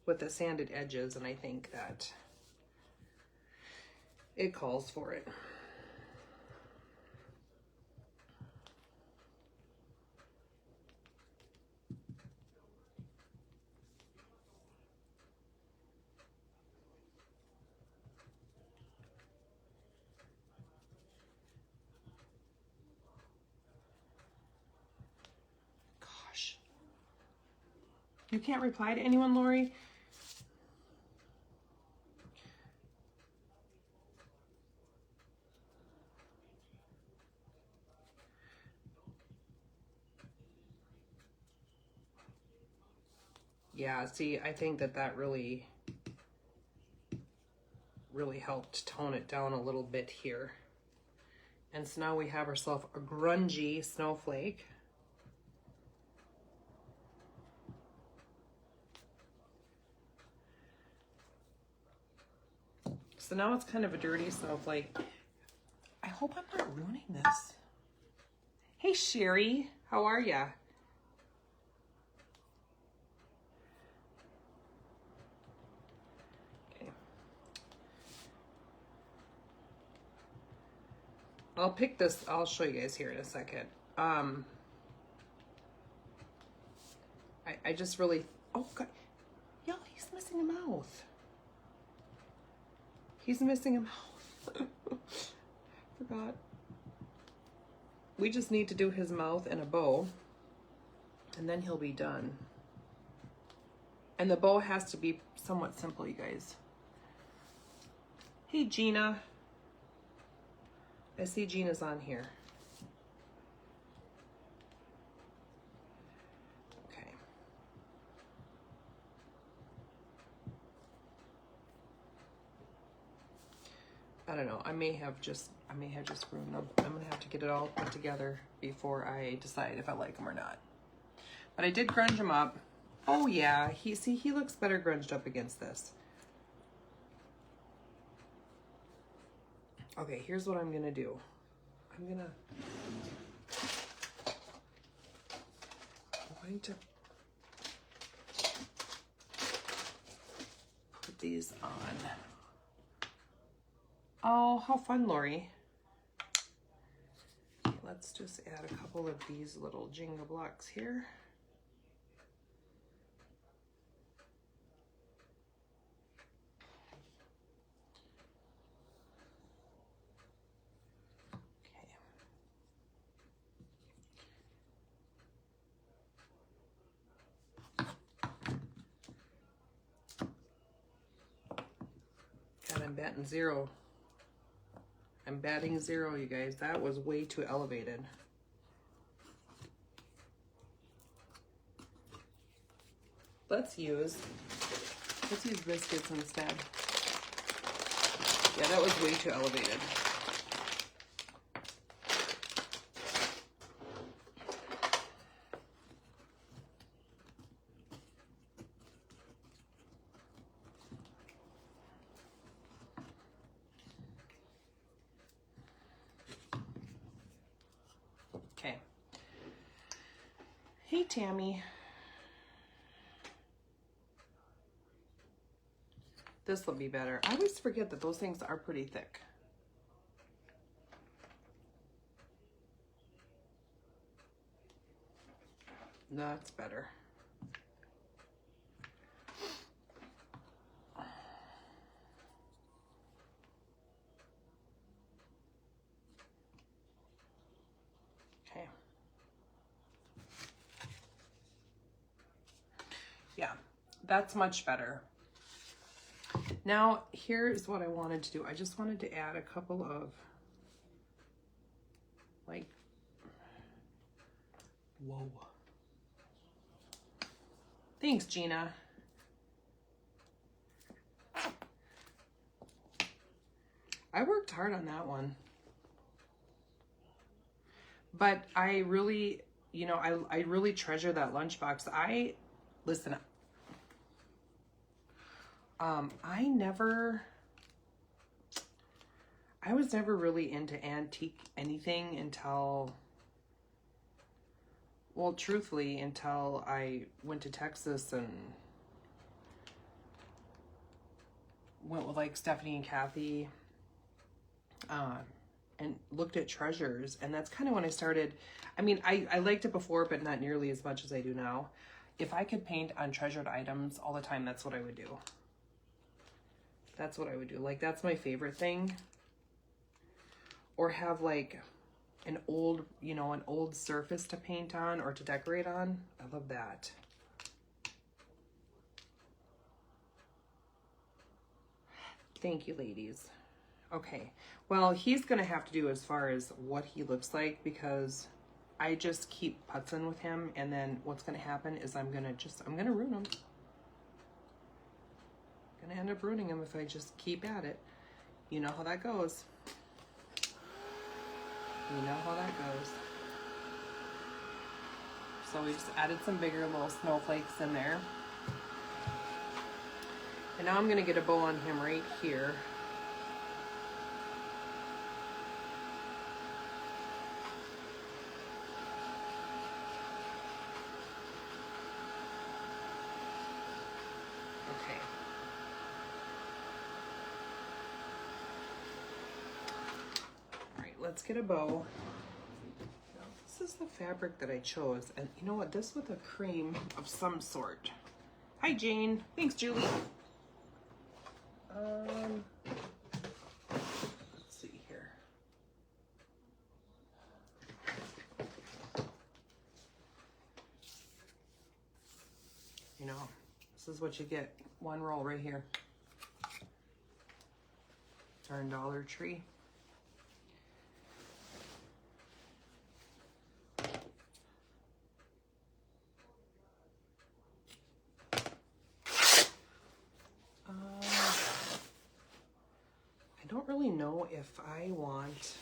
with the sanded edges, and I think that it calls for it. Gosh. You can't reply to anyone, Lori? Yeah, see, I think that really helped tone it down a little bit here. And so now we have ourselves a grungy snowflake. So now it's kind of a dirty snowflake. I hope I'm not ruining this. Hey, Sherry, how are ya? Okay. I'll pick this, I'll show you guys here in a second. I just really, oh God, y'all, he's missing a mouth. He's missing a mouth. Forgot. We just need to do his mouth and a bow, and then he'll be done. And the bow has to be somewhat simple, you guys. Hey, Gina. I see Gina's on here. Okay. I don't know. I may have just ruined them. I'm gonna have to get it all put together before I decide if I like them or not. But I did grunge him up. Oh yeah, he looks better grunged up against this. Okay, here's what I'm gonna do. I'm going to put these on. Oh, how fun, Lori. Okay, let's just add a couple of these little Jenga blocks here. God, I'm batting zero. I'm batting zero, you guys. That was way too elevated. Let's use biscuits instead. Yeah, that was way too elevated. Okay. Hey, Tammy. This will be better. I always forget that those things are pretty thick. That's better. Okay. Yeah, that's much better. Now, here's what I wanted to do. I just wanted to add a couple of, like, whoa. Thanks, Gina. I worked hard on that one. But I really, you know, I really treasure that lunchbox. Listen, I was never really into antique anything until, well, truthfully, until I went to Texas and went with like Stephanie and Kathy, and looked at treasures. And that's kind of when I started. I mean, I liked it before, but not nearly as much as I do now. If I could paint on treasured items all the time, that's what I would do. That's what I would do. Like, that's my favorite thing. Or have like an old, you know, an old surface to paint on or to decorate on. I love that. Thank you, ladies. Okay, well, he's gonna have to do as far as what he looks like, because I just keep putzing with him, and then what's gonna happen is I'm gonna ruin him. I'm gonna end up ruining him if I just keep at it. You know how that goes. You know how that goes. So we just added some bigger little snowflakes in there. And now I'm gonna get a bow on him right here. Okay. All right, let's get a bow. Now, this is the fabric that I chose. And you know what? This with a cream of some sort. Hi, Jane. Thanks, Julie. Let's see here. You know, this is what you get. One roll right here. Darn Dollar Tree. I don't really know if I want,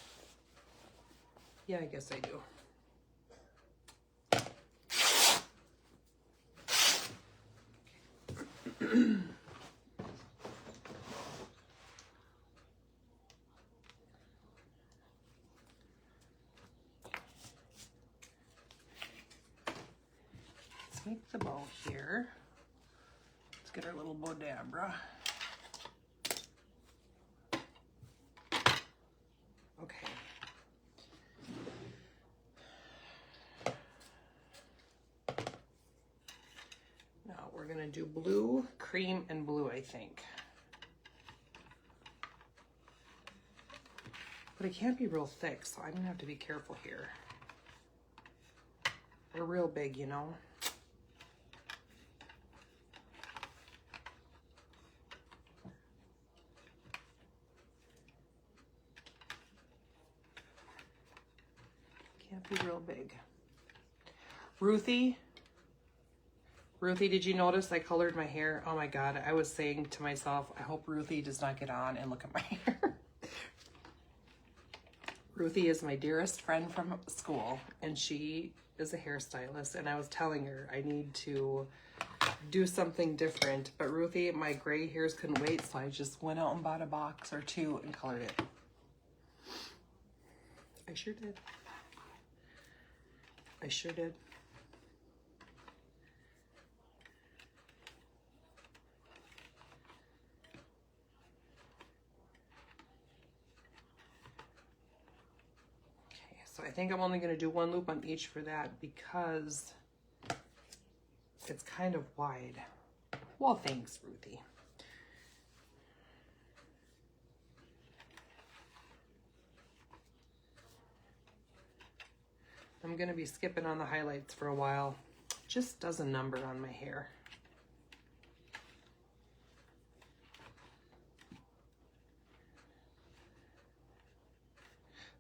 yeah, I guess I do. let's make the bow here. Let's get our little bodabra. Okay. Now we're gonna do blue, cream, and blue, I think. But it can't be real thick, so I'm gonna have to be careful here. They're real big, you know. Can't be real big. Ruthie, did you notice I colored my hair? Oh my God, I was saying to myself, I hope Ruthie does not get on and look at my hair. Ruthie is my dearest friend from school, and she is a hairstylist, and I was telling her I need to do something different, but Ruthie, my gray hairs couldn't wait, so I just went out and bought a box or two and colored it. I sure did. I sure did. So I think I'm only going to do one loop on each for that because it's kind of wide. Well, thanks, Ruthie. I'm going to be skipping on the highlights for a while. Just does a number on my hair.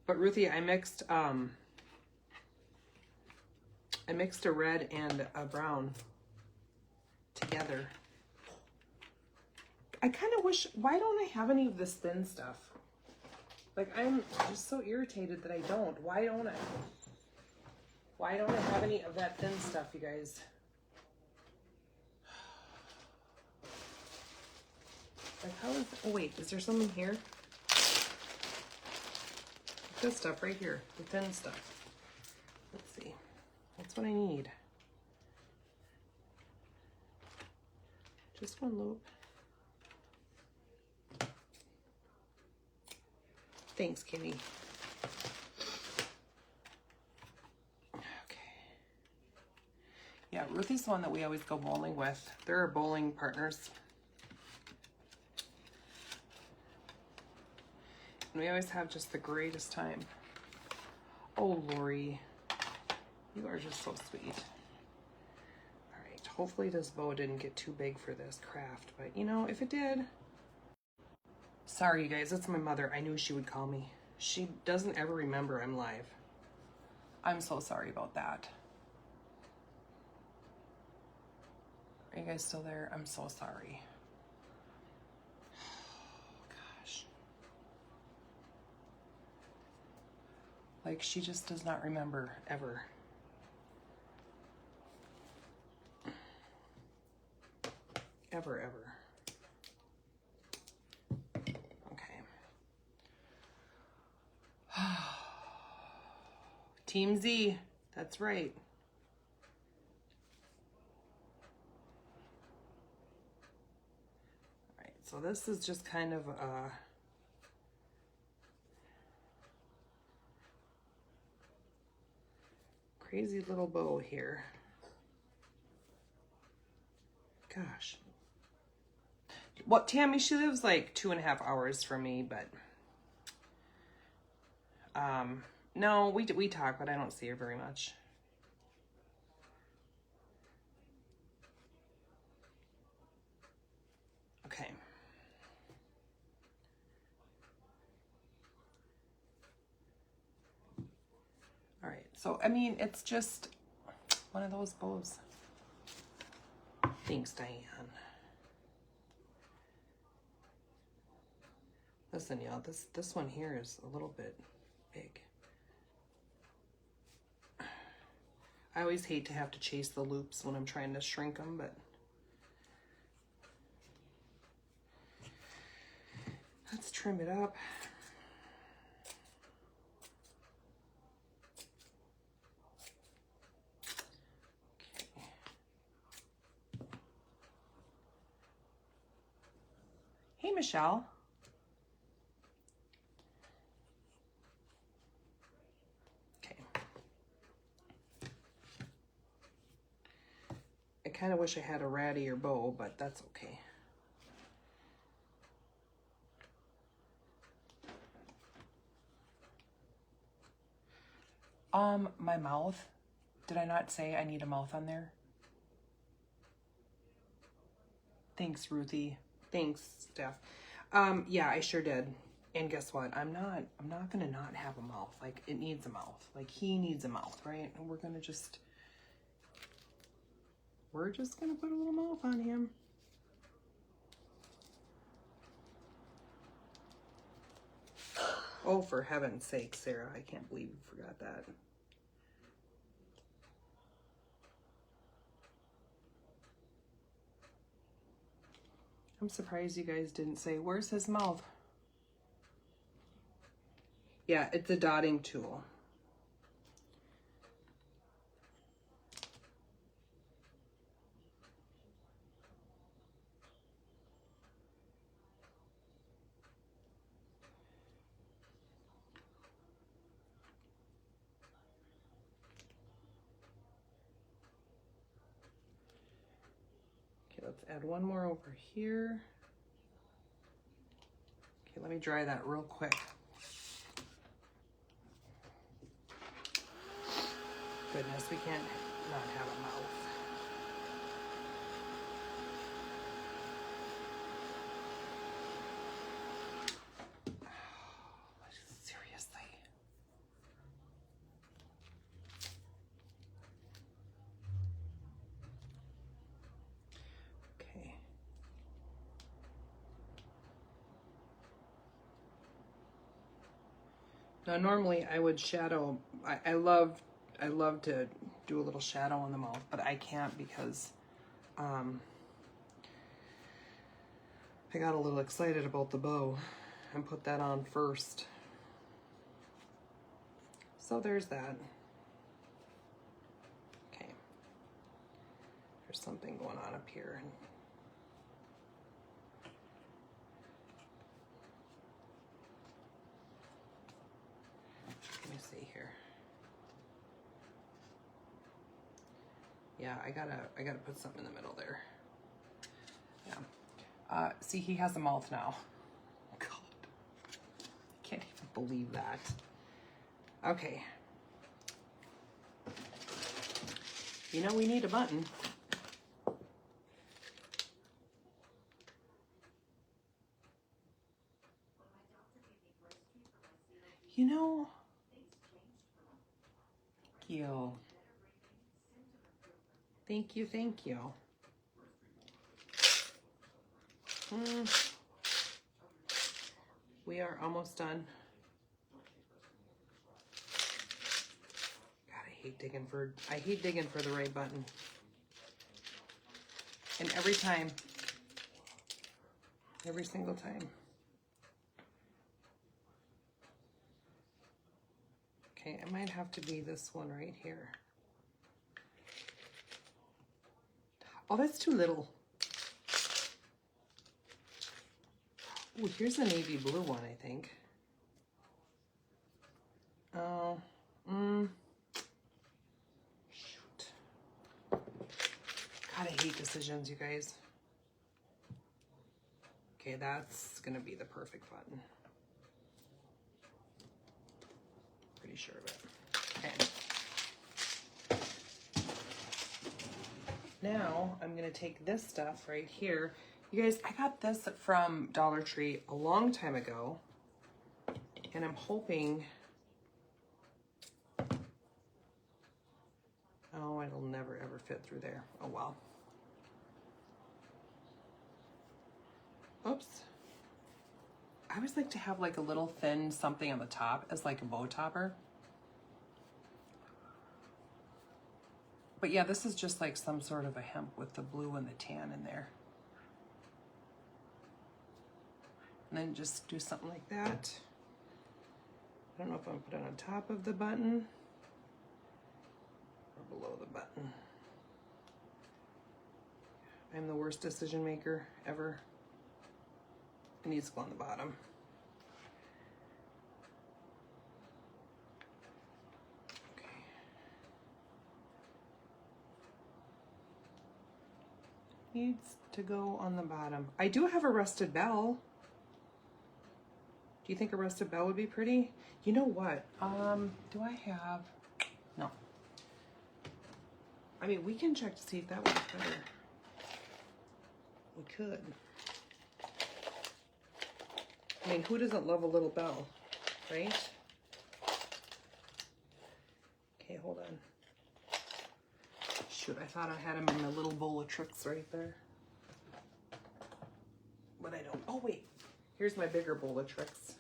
But Ruthie, I mixed a red and a brown together. I kind of wish, why don't I have any of this thin stuff? Like, I'm just so irritated that I don't. Why don't I? Why don't I have any of that thin stuff, you guys? Like, how is, oh wait, is there some in here? This stuff right here, the thin stuff. Let's see. That's what I need. Just one loop. Thanks, Kimmy. Okay. Yeah, Ruthie's the one that we always go bowling with. They're our bowling partners. And we always have just the greatest time. Oh, Lori, you are just so sweet. All right, hopefully this bow didn't get too big for this craft, but you know, if it did. Sorry, you guys, that's my mother. I knew she would call me. She doesn't ever remember I'm live. I'm so sorry about that. Are you guys still there? I'm so sorry. Like, she just does not remember, ever. Ever, ever. Okay. Team Z, that's right. All right, so this is just kind of a crazy little bow here. Gosh. Well, Tammy, she lives like 2.5 hours from me, but no, we talk, but I don't see her very much. Okay. All right, so I mean, it's just one of those bows. Thanks, Diane. Listen, y'all, this one here is a little bit big. I always hate to have to chase the loops when I'm trying to shrink them, but let's trim it up. Okay. Hey, Michelle. Okay. I kind of wish I had a rattier bow, but that's okay. My mouth. Did I not say I need a mouth on there? Thanks, Ruthie. Thanks, Steph. Yeah, I sure did. And guess what? I'm not gonna not have a mouth. Like, it needs a mouth. Like, he needs a mouth, right? And we're just gonna put a little mouth on him. Oh, for heaven's sake, Sarah. I can't believe you forgot that. I'm surprised you guys didn't say, where's his mouth? Yeah, it's a dotting tool. Okay, let's add one more over here. Okay, let me dry that real quick. Goodness, we can't not have a mouth. Seriously. Okay. Now normally I would shadow, I love to do a little shadow on the mouth, but I can't because I got a little excited about the bow and put that on first. So there's that. Okay. There's something going on up here. Let me see here. Yeah, I gotta put something in the middle there. Yeah. See, he has a mouth now. God. I can't even believe that. Okay. You know we need a button. You know, thank you. Thank you, thank you. We are almost done. God, I hate digging for the right button. And every single time. Okay, it might have to be this one right here. Oh, that's too little. Oh, here's a navy blue one, I think. Oh, shoot. God, I hate decisions, you guys. Okay, that's gonna be the perfect button. Pretty sure of it. Okay. Now I'm gonna take this stuff right here. You guys, I got this from Dollar Tree a long time ago, and I'm hoping, oh, it'll never ever fit through there. Oh well. Oops. I always like to have like a little thin something on the top as like a bow topper. But yeah, this is just like some sort of a hemp with the blue and the tan in there. And then just do something like that. I don't know if I'm put it on top of the button or below the button. I'm the worst decision maker ever. It needs to go on the bottom. Okay. Needs to go on the bottom. I do have a rusted bell. Do you think a rusted bell would be pretty? You know what? Do I have? No. I mean, we can check to see if that one's better. We could. I mean, who doesn't love a little bell, right? Okay, hold on. Shoot, I thought I had them in the little bowl of tricks right there. But I don't. Oh, wait. Here's my bigger bowl of tricks.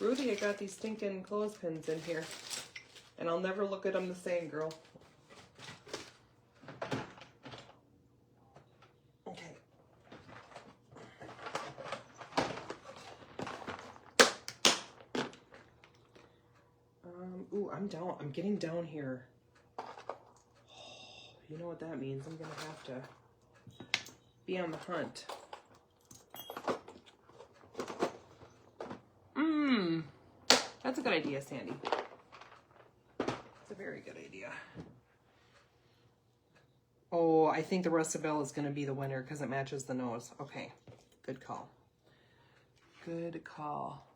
Rudy, I got these stinking clothespins in here. And I'll never look at them the same, girl. Okay. Ooh, I'm down. I'm getting down here. You know what that means. I'm gonna have to be on the hunt. That's a good idea, Sandy. It's a very good idea. Oh, I think the rusted bell is going to be the winner because it matches the nose. Okay, good call. Good call.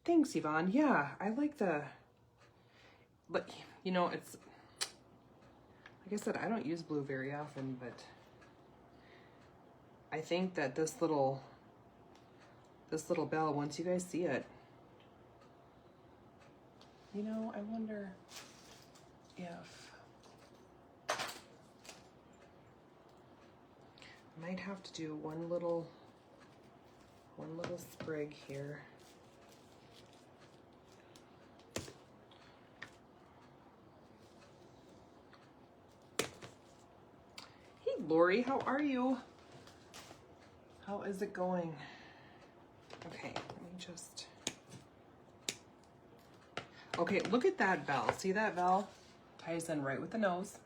Thanks, Yvonne. Yeah, I like the... But, you know, it's... Like I said, I don't use blue very often, but... I think that this little bell, once you guys see it, you know, I wonder if I might have to do one little sprig here. Hey, Lori, how are you? How is it going? Okay, let me just... Okay, look at that bell. See that bell? Ties in right with the nose.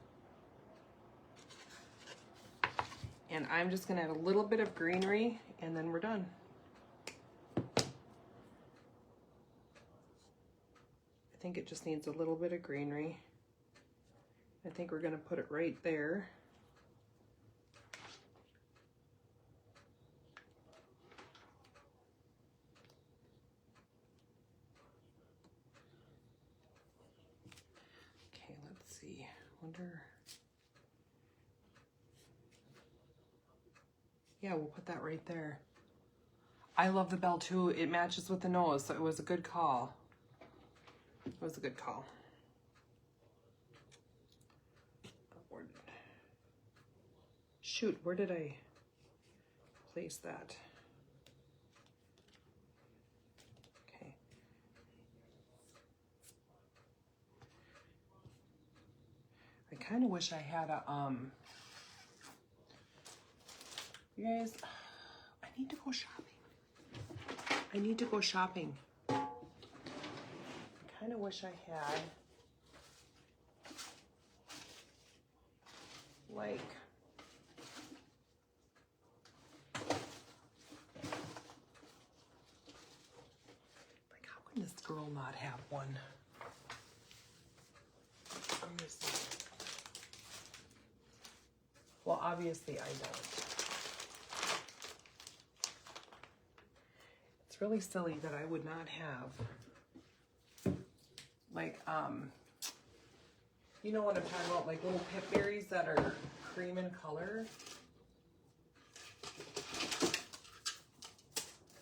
And I'm just gonna add a little bit of greenery and then we're done. I think it just needs a little bit of greenery. I think we're gonna put it right there. Wonder. Yeah, we'll put that right there. I love the bell too. It matches with the nose, so it was a good call. It was a good call. Shoot, where did I place that? Okay. I kind of wish I had a, you guys, I need to go shopping. I need to go shopping. I kind of wish I had, like, how can this girl not have one? Let me see. Well, obviously I don't. It's really silly that I would not have, like, you know what I'm talking about, like little pip berries that are cream in color.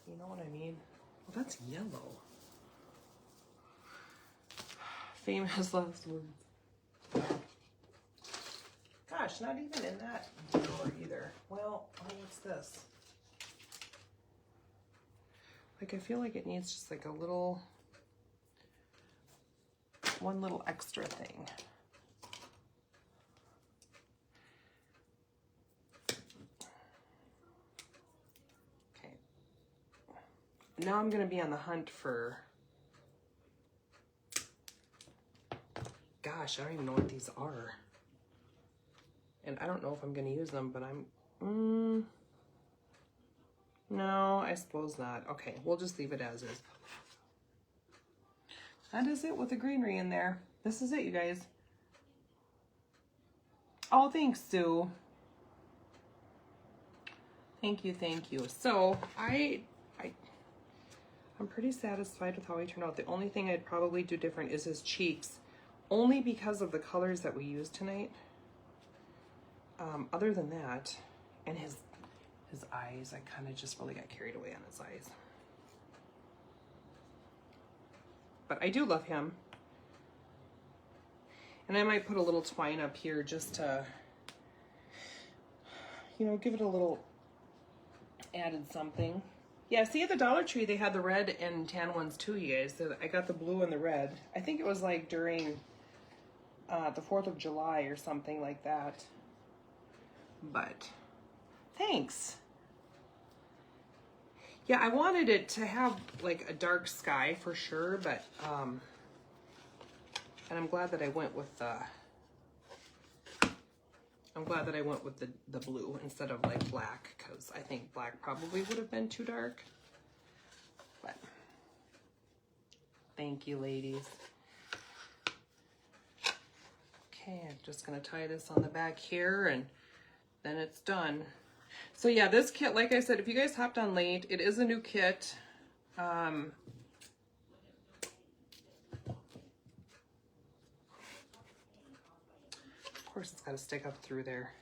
You know what I mean? Well, that's yellow. Famous last words. Gosh, not even in that drawer either. Well, oh, what's this? Like, I feel like it needs just like a little, one little extra thing. Okay. Now I'm gonna be on the hunt for, gosh, gosh, I don't even know what these are. And I don't know if I'm going to use them, but no, I suppose not. Okay, we'll just leave it as is. That is it with the greenery in there. This is it, you guys. Oh, thanks, Sue. Thank you, thank you. So I'm pretty satisfied with how he turned out. The only thing I'd probably do different is his cheeks, only because of the colors that we used tonight. Other than that, and his eyes, I kind of just really got carried away on his eyes. But I do love him. And I might put a little twine up here just to, you know, give it a little added something. Yeah, see at the Dollar Tree, they had the red and tan ones too, you guys. So I got the blue and the red. I think it was like during the 4th of July or something like that. But thanks. Yeah, I wanted it to have like a dark sky for sure, but and I'm glad that I went with the blue instead of like black, because I think black probably would have been too dark. But thank you, ladies. Okay, I'm just gonna tie this on the back here and then it's done. So yeah, this kit, like I said, if you guys hopped on late, it is a new kit. Of course, it's got to stick up through there.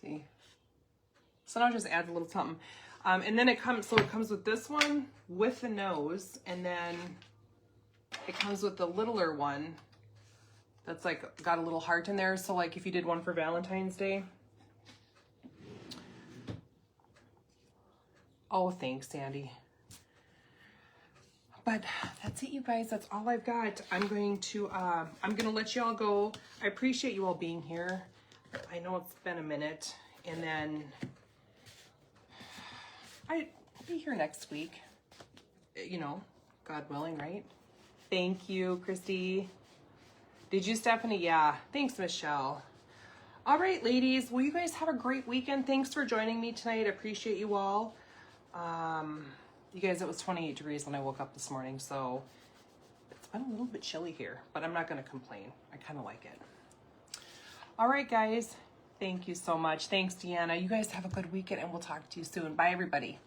See? So now it just adds a little something. And then it comes with this one with the nose, and then it comes with the littler one that's like got a little heart in there. So like if you did one for Valentine's Day. Oh, thanks, Sandy. But that's it, you guys. That's all I've got. I'm gonna let y'all go. I appreciate you all being here. I know it's been a minute, and then I'll be here next week. You know, God willing, right? Thank you, Christy. Did you, Stephanie? Yeah. Thanks, Michelle. All right, ladies. Well, you guys have a great weekend. Thanks for joining me tonight. I appreciate you all. You guys, it was 28 degrees when I woke up this morning, so it's been a little bit chilly here, but I'm not going to complain. I kind of like it. All right, guys. Thank you so much. Thanks, Deanna. You guys have a good weekend, and we'll talk to you soon. Bye, everybody.